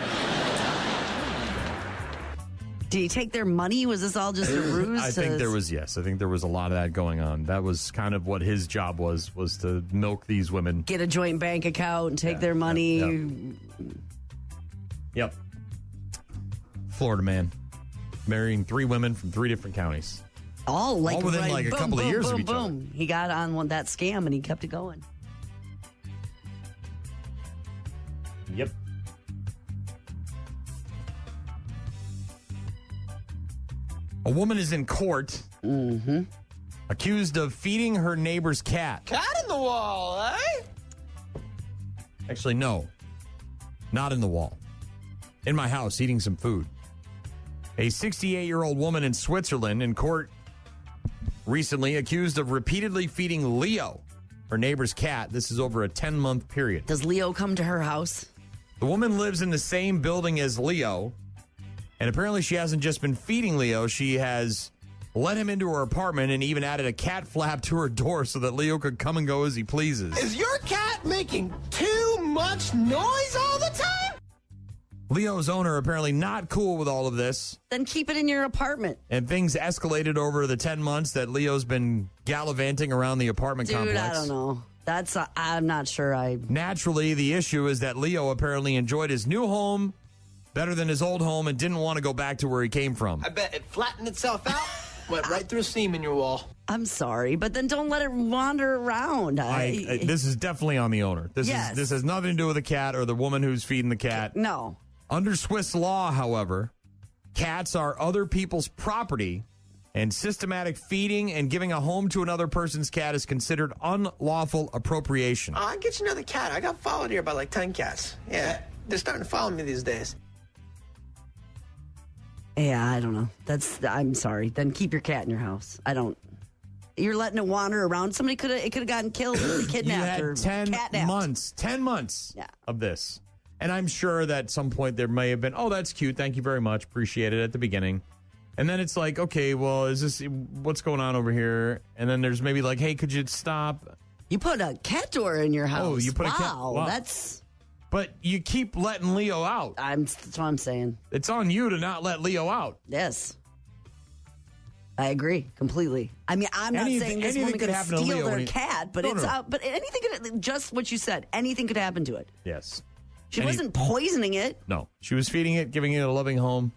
Did he take their money? Was this all just a ruse? I think there was a lot of that going on. That was kind of what his job was to milk these women. Get a joint bank account and take their money. Yep. Florida man. Marrying 3 women from 3 different counties. All within a couple of years of each other. He got on that scam and he kept it going. Yep. A woman is in court accused of feeding her neighbor's cat. Cat in the wall, eh? Actually, no. Not in the wall. In my house, eating some food. A 68-year-old woman in Switzerland in court recently accused of repeatedly feeding Leo, her neighbor's cat. This is over a 10-month period. Does Leo come to her house? The woman lives in the same building as Leo, and apparently she hasn't just been feeding Leo. She has let him into her apartment and even added a cat flap to her door so that Leo could come and go as he pleases. Is your cat making too much noise all the time? Leo's owner apparently not cool with all of this. Then keep it in your apartment. And things escalated over the 10 months that Leo's been gallivanting around the apartment complex. I don't know. I'm not sure. Naturally, the issue is that Leo apparently enjoyed his new home better than his old home and didn't want to go back to where he came from. I bet it flattened itself out, went right through a seam in your wall. I'm sorry, but then don't let it wander around. This is definitely on the owner. This has nothing to do with the cat or the woman who's feeding the cat. No. Under Swiss law, however, cats are other people's property, and systematic feeding and giving a home to another person's cat is considered unlawful appropriation. I'll get you another cat. I got followed here by like 10 cats. Yeah, they're starting to follow me these days. Yeah, I don't know. I'm sorry. Then keep your cat in your house. You're letting it wander around. It could have gotten killed or kidnapped or catnapped. 10 months of this. And I'm sure that at some point there may have been, oh, that's cute. Thank you very much. Appreciate it at the beginning. And then it's like, okay, well, what's going on over here? And then there's maybe like, hey, could you stop? You put a cat door in your house. Oh, you put a cat. Wow, that's... But you keep letting Leo out. That's what I'm saying. It's on you to not let Leo out. Yes. I agree completely. I mean, I'm not saying this woman could steal their cat, but but anything could, just what you said, anything could happen to it. Yes. She wasn't poisoning it. No. She was feeding it, giving it a loving home.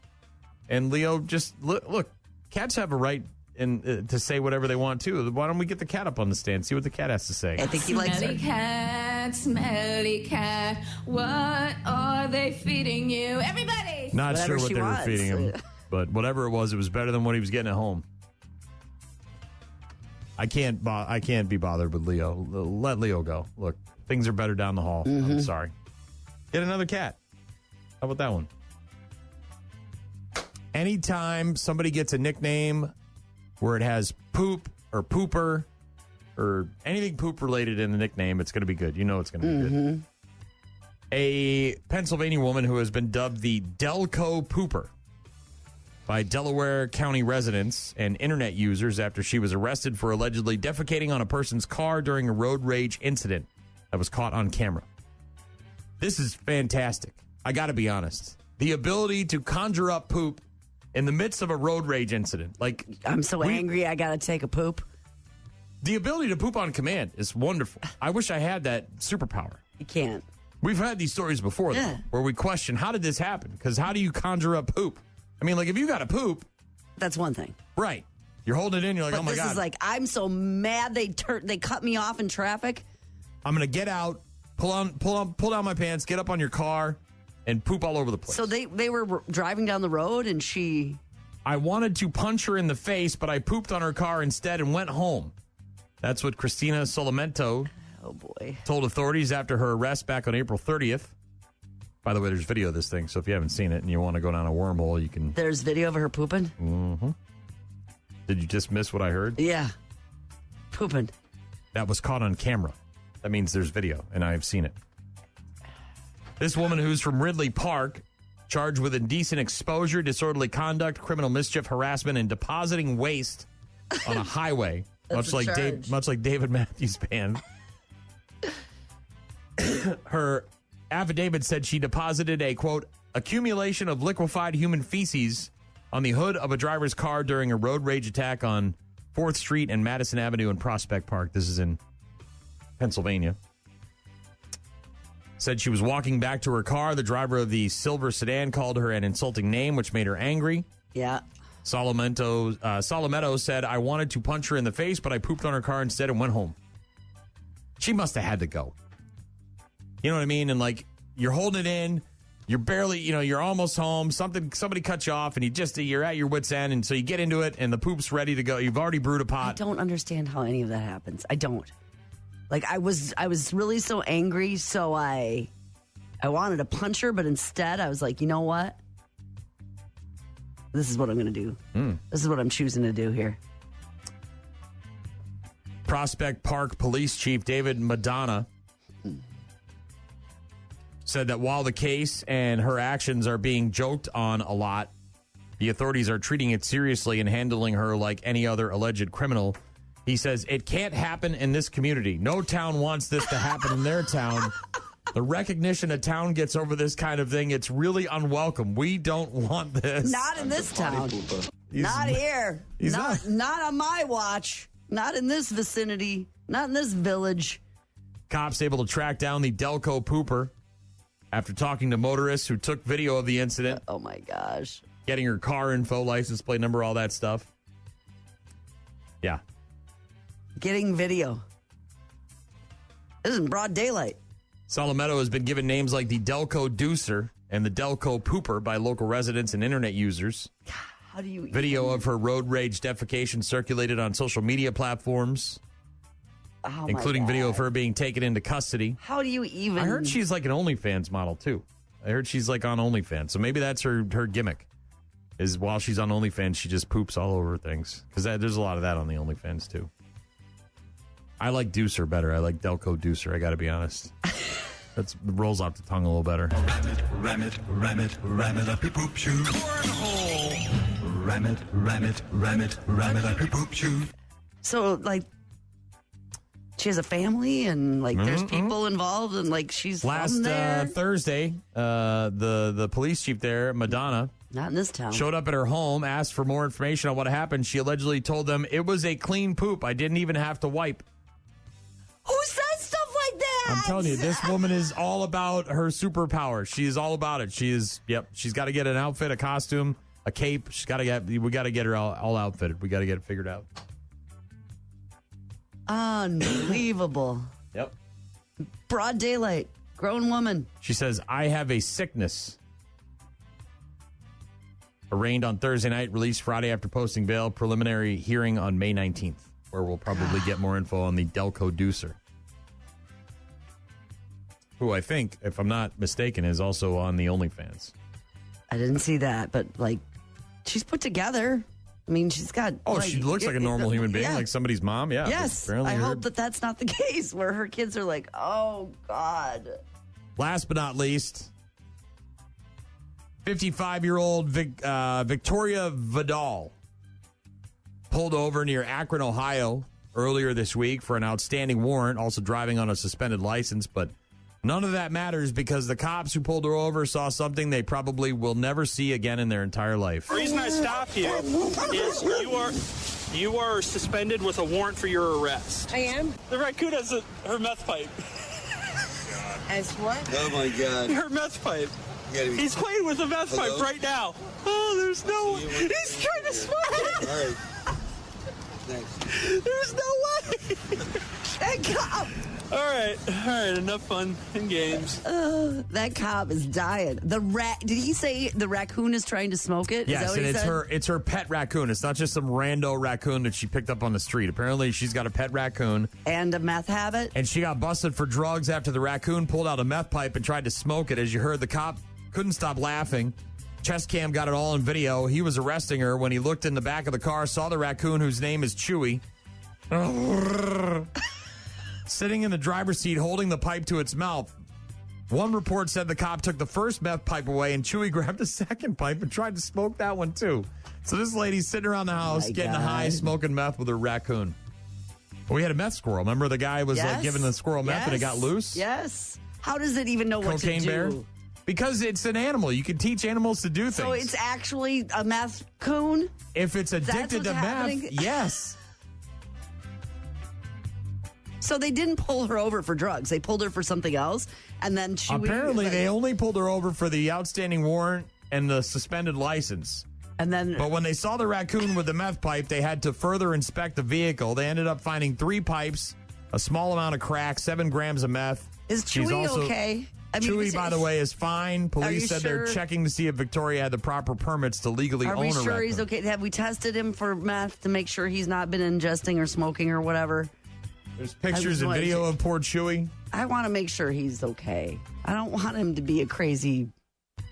And Leo just, look, cats have a right to say whatever they want, too. Why don't we get the cat up on the stand, see what the cat has to say? I think he likes her. Smelly cat, what are they feeding you? Everybody! Not sure what they were feeding him, but whatever it was better than what he was getting at home. I can't be bothered with Leo. Let Leo go. Look, things are better down the hall. Mm-hmm. I'm sorry. Get another cat. How about that one? Anytime somebody gets a nickname where it has poop or pooper or anything poop related in the nickname, it's going to be good. You know it's going to be good. A Pennsylvania woman who has been dubbed the Delco Pooper by Delaware County residents and internet users after she was arrested for allegedly defecating on a person's car during a road rage incident that was caught on camera. This is fantastic. I got to be honest. The ability to conjure up poop in the midst of a road rage incident. Like, I'm so angry, I got to take a poop. The ability to poop on command is wonderful. I wish I had that superpower. You can't. We've had these stories before, though, where we question, how did this happen? Because how do you conjure up poop? I mean, like, if you got to poop. That's one thing. Right. You're holding it in. You're like, but oh, my God. This is like, I'm so mad they cut me off in traffic. I'm going to get out, pull down my pants, get up on your car, and poop all over the place. So they were driving down the road, and she... I wanted to punch her in the face, but I pooped on her car instead and went home. That's what Christina Solimento told authorities after her arrest back on April 30th. By the way, there's video of this thing, so if you haven't seen it and you want to go down a wormhole, you can... There's video of her pooping? Mm-hmm. Did you just miss what I heard? Yeah. Pooping. That was caught on camera. That means there's video, and I've seen it. This woman who's from Ridley Park, charged with indecent exposure, disorderly conduct, criminal mischief, harassment, and depositing waste on a highway, much like David Matthews Band. Her affidavit said she deposited a, quote, accumulation of liquefied human feces on the hood of a driver's car during a road rage attack on 4th Street and Madison Avenue in Prospect Park. This is in Pennsylvania. Said she was walking back to her car. The driver of the silver sedan called her an insulting name, which made her angry. Yeah. Solimento said, I wanted to punch her in the face, but I pooped on her car instead and went home. She must have had to go. You know what I mean? And like, you're holding it in. You're barely, you're almost home. Somebody cuts you off, and you're at your wit's end, and so you get into it, and the poop's ready to go. You've already brewed a pot. I don't understand how any of that happens. I don't. Like, I was really so angry, so I wanted to punch her, but instead I was like, you know what? This is what I'm going to do. This is what I'm choosing to do here. Prospect Park Police Chief David Madonna said that while the case and her actions are being joked on a lot, the authorities are treating it seriously and handling her like any other alleged criminal. He says, it can't happen in this community. No town wants this to happen in their town. The recognition a town gets over this kind of thing, it's really unwelcome. We don't want this. Not in this town. Not here. Not on my watch. Not in this vicinity. Not in this village. Cops able to track down the Delco Pooper after talking to motorists who took video of the incident. Oh, my gosh. Getting her car info, license plate number, all that stuff. Yeah. Getting video. This is in broad daylight. Solimento has been given names like the Delco Deucer and the Delco Pooper by local residents and internet users. How do you Video of her road rage defecation circulated on social media platforms, including video of her being taken into custody. How do you even... I heard she's like an OnlyFans model, too. I heard she's like on OnlyFans. So maybe that's her gimmick, is while she's on OnlyFans, she just poops all over things. Because there's a lot of that on the OnlyFans, too. I like Deucer better. I like Delco Deucer, I got to be honest. That rolls off the tongue a little better. Ram it up your poop shoe. Cornhole. Ram it up your poop shoe. So, like, she has a family and, like, there's people involved and, like, she's from there. Last Thursday, the police chief there, Madonna, not in this town, showed up at her home, asked for more information on what happened. She allegedly told them, it was a clean poop. I didn't even have to wipe. Who says stuff like that? I'm telling you, this woman is all about her superpower. She is all about it. She's got to get an outfit, a costume, a cape. We got to get her all outfitted. We got to get it figured out. Unbelievable. Yep. Broad daylight. Grown woman. She says, I have a sickness. Arraigned on Thursday night, released Friday after posting bail. Preliminary hearing on May 19th, where we'll probably get more info on the Delco Deucer, who I think, if I'm not mistaken, is also on the OnlyFans. I didn't see that, but, like, she's put together. I mean, she's got... she looks like a normal human being, like somebody's mom. Yeah. Yes. I hope that's not the case, where her kids are like, oh, God. Last but not least, 55-year-old Victoria Vidal pulled over near Akron, Ohio earlier this week for an outstanding warrant, also driving on a suspended license. But none of that matters because the cops who pulled her over saw something they probably will never see again in their entire life. The reason I stopped you is you are suspended with a warrant for your arrest. I am? The raccoon has her meth pipe. As what? Oh, my God. Her meth pipe. He's playing with a meth pipe right now. Oh, there's no... He's trying to smoke it. All right. Thanks. There's no way. That cop. All right. Enough fun and games. That cop is dying. Did he say the raccoon is trying to smoke it? Yes, is that what and he it's said? it's her pet raccoon. It's not just some rando raccoon that she picked up on the street. Apparently, she's got a pet raccoon. And a meth habit. And she got busted for drugs after the raccoon pulled out a meth pipe and tried to smoke it. As you heard, the cop couldn't stop laughing. Chest cam got it all in video. He was arresting her when he looked in the back of the car, saw the raccoon whose name is Chewy. Sitting in the driver's seat holding the pipe to its mouth. One report said the cop took the first meth pipe away and Chewy grabbed the second pipe and tried to smoke that one too. So this lady's sitting around the house getting high, smoking meth with her raccoon. We had a meth squirrel. Remember the guy was like giving the squirrel meth and it got loose? Yes. How does it even know what to do? Cocaine bear? Because it's an animal. You can teach animals to do things. So it's actually a meth coon? If it's addicted to meth, yes. So they didn't pull her over for drugs. They pulled her for something else. And then apparently they only pulled her over for the outstanding warrant and the suspended license. But when they saw the raccoon with the meth pipe, they had to further inspect the vehicle. They ended up finding 3 pipes, a small amount of crack, 7 grams of meth. Is Chewy okay? Chewy, by the way, is fine. Police said they're checking to see if Victoria had the proper permits to legally own a raccoon. Are we sure he's okay? Have we tested him for meth to make sure he's not been ingesting or smoking or whatever? There's pictures and video of poor Chewy. I want to make sure he's okay. I don't want him to be a crazy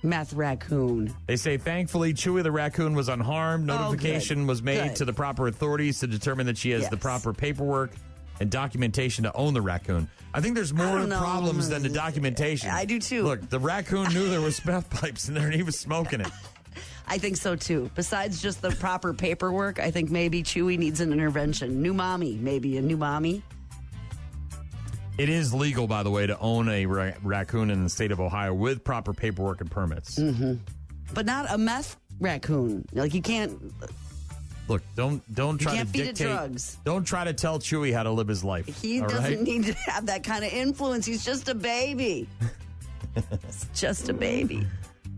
meth raccoon. They say, thankfully, Chewy the raccoon was unharmed. Notification was made to the proper authorities to determine that she has the proper paperwork and documentation to own the raccoon. I think there's more problems than the documentation. I do too. Look, the raccoon knew there was meth pipes in there and he was smoking it. I think so too. Besides just the proper paperwork, I think maybe Chewy needs an intervention. New mommy, maybe a new mommy. It is legal, by the way, to own a raccoon in the state of Ohio with proper paperwork and permits. Mm-hmm. But not a meth raccoon. Like you can't. Look, don't try to feed dictate. it drugs. Don't try to tell Chewy how to live his life. He doesn't need to have that kind of influence. He's just a baby. It's just a baby.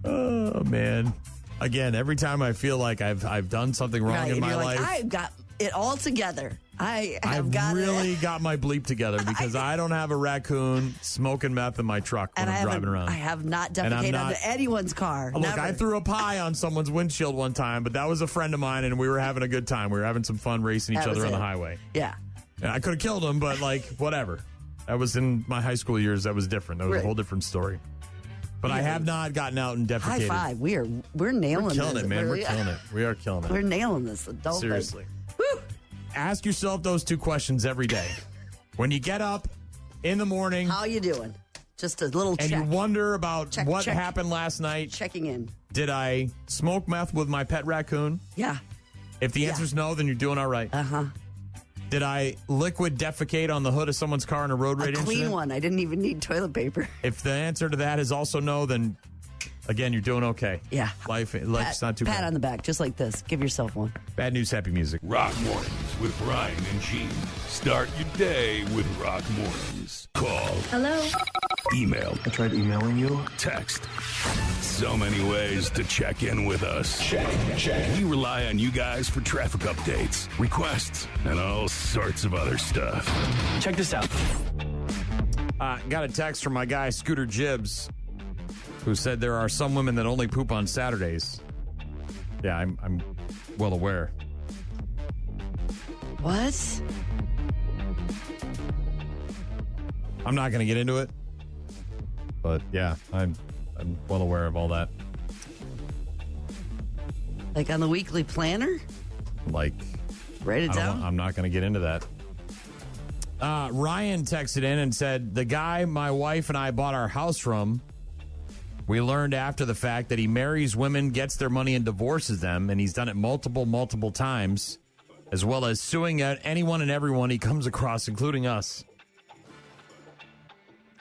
Oh man! Again, every time I feel like I've done something wrong in my life, I've got it all together. I've really got my bleep together because I don't have a raccoon smoking meth in my truck when I'm driving around. I have not defecated onto anyone's car. Look, Never. I threw a pie on someone's windshield one time, but that was a friend of mine, and we were having a good time. We were having some fun racing each other on the highway. Yeah. And I could have killed him, but whatever. That was in my high school years. That was different. That was a whole different story. But I have not gotten out and defecated. High five. We're nailing We're killing this. it, man. We're killing it. We are killing it. We're nailing this adult thing. Seriously. Woo! Ask yourself those 2 questions every day. When you get up in the morning. How you doing? Just a little check. And you wonder about what happened last night. Checking in. Did I smoke meth with my pet raccoon? Yeah. If the answer is no, then you're doing all right. Uh-huh. Did I liquid defecate on the hood of someo's car in a road rage incident? A clean one. I didn't even need toilet paper. If the answer to that is also no, then again, you're doing okay. Yeah. Life's not too bad. Pat on the back, just like this. Give yourself one. Bad news, happy music. Rock Mornings with Brian and Gene. Start your day with Rock Mornings. Call. Hello. Email. I tried emailing you. Text. So many ways to check in with us. Check. We rely on you guys for traffic updates, requests, and all sorts of other stuff. Check this out. Got a text from my guy, Scooter Jibbs, who said there are some women that only poop on Saturdays. Yeah, I'm well aware. What? I'm not going to get into it, but yeah, I'm well aware of all that. Like on the weekly planner? Like, write it down. I'm not going to get into that. Ryan texted in and said, the guy my wife and I bought our house from, we learned after the fact that he marries women, gets their money, and divorces them, and he's done it multiple times, as well as suing at anyone and everyone he comes across, including us.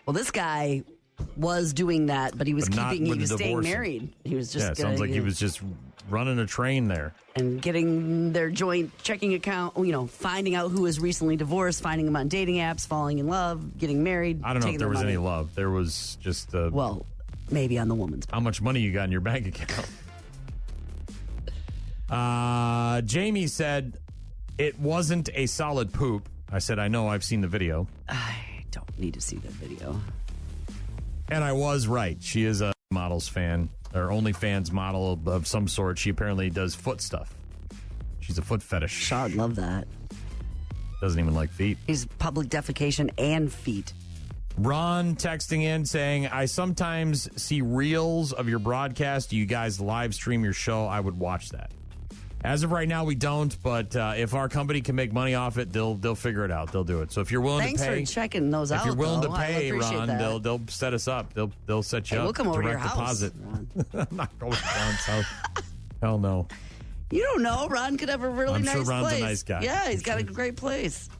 Well, this guy was doing that, but he was staying divorcing. married. He was just sounds like he was just running a train there. And getting their joint checking account, finding out who was recently divorced, finding them on dating apps, falling in love, getting married. I don't know if there was any love. There was just... well, maybe on the woman's part. How much money you got in your bank account. Jamie said, it wasn't a solid poop. I said, I know, I've seen the video. I don't need to see that video. And I was right. She is a models fan, or OnlyFans model of some sort. She apparently does foot stuff. She's a foot fetish. Shard, love that. Doesn't even like feet. He's public defecation and feet. Ron texting in saying, I sometimes see reels of your broadcast. You guys live stream your show. I would watch that. As of right now, we don't, but if our company can make money off it, they'll figure it out. They'll do it. So if you're willing to pay, thanks for checking those out. If you're willing to though. pay, Ron, they'll set us up. They'll set you up. We'll come over to your direct house. deposit. I'm not going to Ron's house. Hell no. You don't know. Ron could have a really nice place. I'm sure Ron's a nice guy. Yeah, he's got a great place.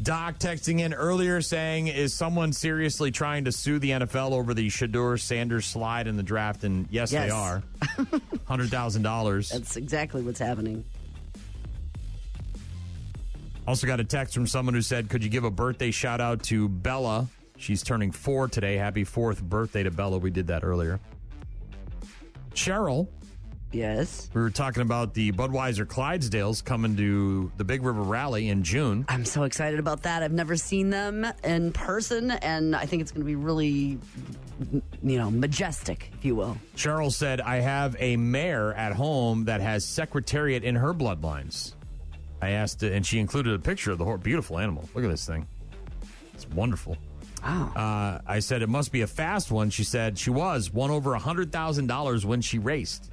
Doc texting in earlier saying, is someone seriously trying to sue the NFL over the Shedeur-Sanders slide in the draft? And yes. They are. $100,000. That's exactly what's happening. Also got a text from someone who said, could you give a birthday shout out to Bella? She's turning 4 today. Happy 4th birthday to Bella. We did that earlier. Cheryl. Yes. We were talking about the Budweiser Clydesdales coming to the Big River Rally in June. I'm so excited about that. I've never seen them in person, and I think it's going to be really, majestic, if you will. Cheryl said, I have a mare at home that has Secretariat in her bloodlines. I asked, and she included a picture of the horse. Beautiful animal. Look at this thing. It's wonderful. Wow. I said, it must be a fast one. She said she won over $100,000 when she raced.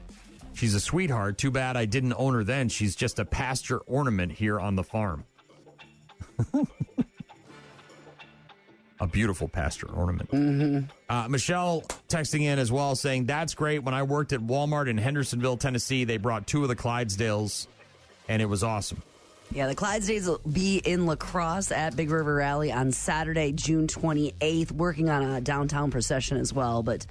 She's a sweetheart. Too bad I didn't own her then. She's just a pasture ornament here on the farm. A beautiful pasture ornament. Mm-hmm. Michelle texting in as well saying, that's great. When I worked at Walmart in Hendersonville, Tennessee, they brought 2 of the Clydesdales, and it was awesome. Yeah, the Clydesdales will be in La Crosse at Big River Rally on Saturday, June 28th, working on a downtown procession as well, but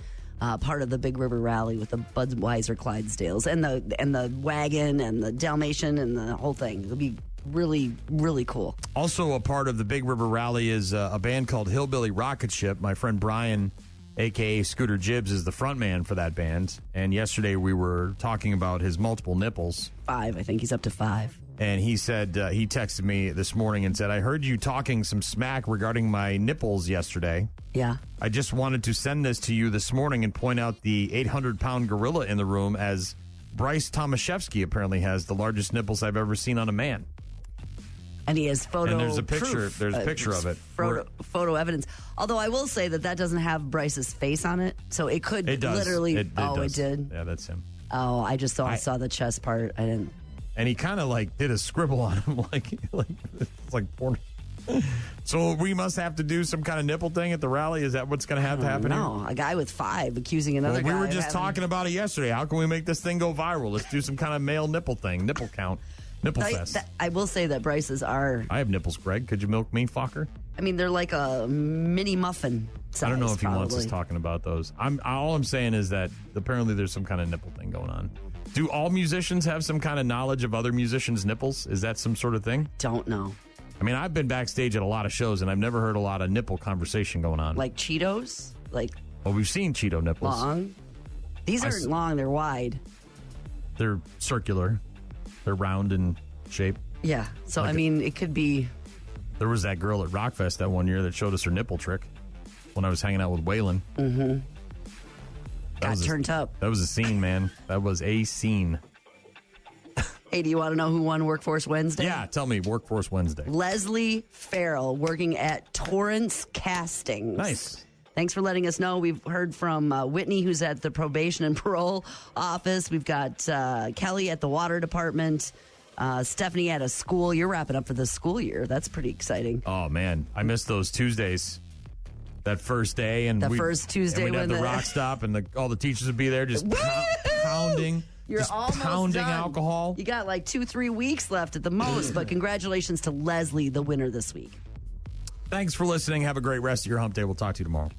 part of the Big River Rally with the Budweiser Clydesdales and the wagon and the Dalmatian and the whole thing. It'll be really, really cool. Also a part of the Big River Rally is a band called Hillbilly Rocket Ship. My friend Brian, a.k.a. Scooter Gibbs, is the front man for that band. And yesterday we were talking about his multiple nipples. 5, I think he's up to 5. And he said, he texted me this morning and said, I heard you talking some smack regarding my nipples yesterday. Yeah. I just wanted to send this to you this morning and point out the 800-pound gorilla in the room, as Bryce Tomaszewski apparently has the largest nipples I've ever seen on a man. And he has photo And there's a picture. proof. There's a picture of it. Photo evidence. Although I will say that doesn't have Bryce's face on it, so it could it does. literally. It it did. Yeah, that's him. Oh, I just saw the chest part. I didn't. And he kind of did a scribble on him, it's like porn. So we must have to do some kind of nipple thing at the rally. Is that what's going to have to happen? No, a guy with 5 accusing another guy. We were just talking about it yesterday. How can we make this thing go viral? Let's do some kind of male nipple thing, nipple count, nipple fest. I will say that Bryce's are. I have nipples, Greg. Could you milk me, fucker? I mean, they're like a mini muffin size. I don't know if he wants us probably. talking about those. All I'm saying is that apparently there's some kind of nipple thing going on. Do all musicians have some kind of knowledge of other musicians' nipples? Is that some sort of thing? Don't know. I mean, I've been backstage at a lot of shows, and I've never heard a lot of nipple conversation going on. Like Cheetos? Well, we've seen Cheeto nipples. Long? These aren't long, they're wide. They're circular. They're round in shape. Yeah. So, it could be. There was that girl at Rockfest that one year that showed us her nipple trick when I was hanging out with Waylon. Mm-hmm. Got turned up. That was a scene, man. That was a scene. Hey, do you want to know who won Workforce Wednesday? Yeah, tell me, Workforce Wednesday. Leslie Farrell, working at Torrance Castings. Nice. Thanks for letting us know. We've heard from Whitney, who's at the probation and parole office. We've got Kelly at the water department. Stephanie at a school. You're wrapping up for the school year. That's pretty exciting. Oh, man. I miss those Tuesdays. That first day. And first Tuesday and we'd have when the rock stop and all the teachers would be there just pounding. You're just almost pounding done. alcohol. You got like 2-3 weeks left at the most, but congratulations to Leslie, the winner this week. Thanks for listening. Have a great rest of your hump day. We'll talk to you tomorrow.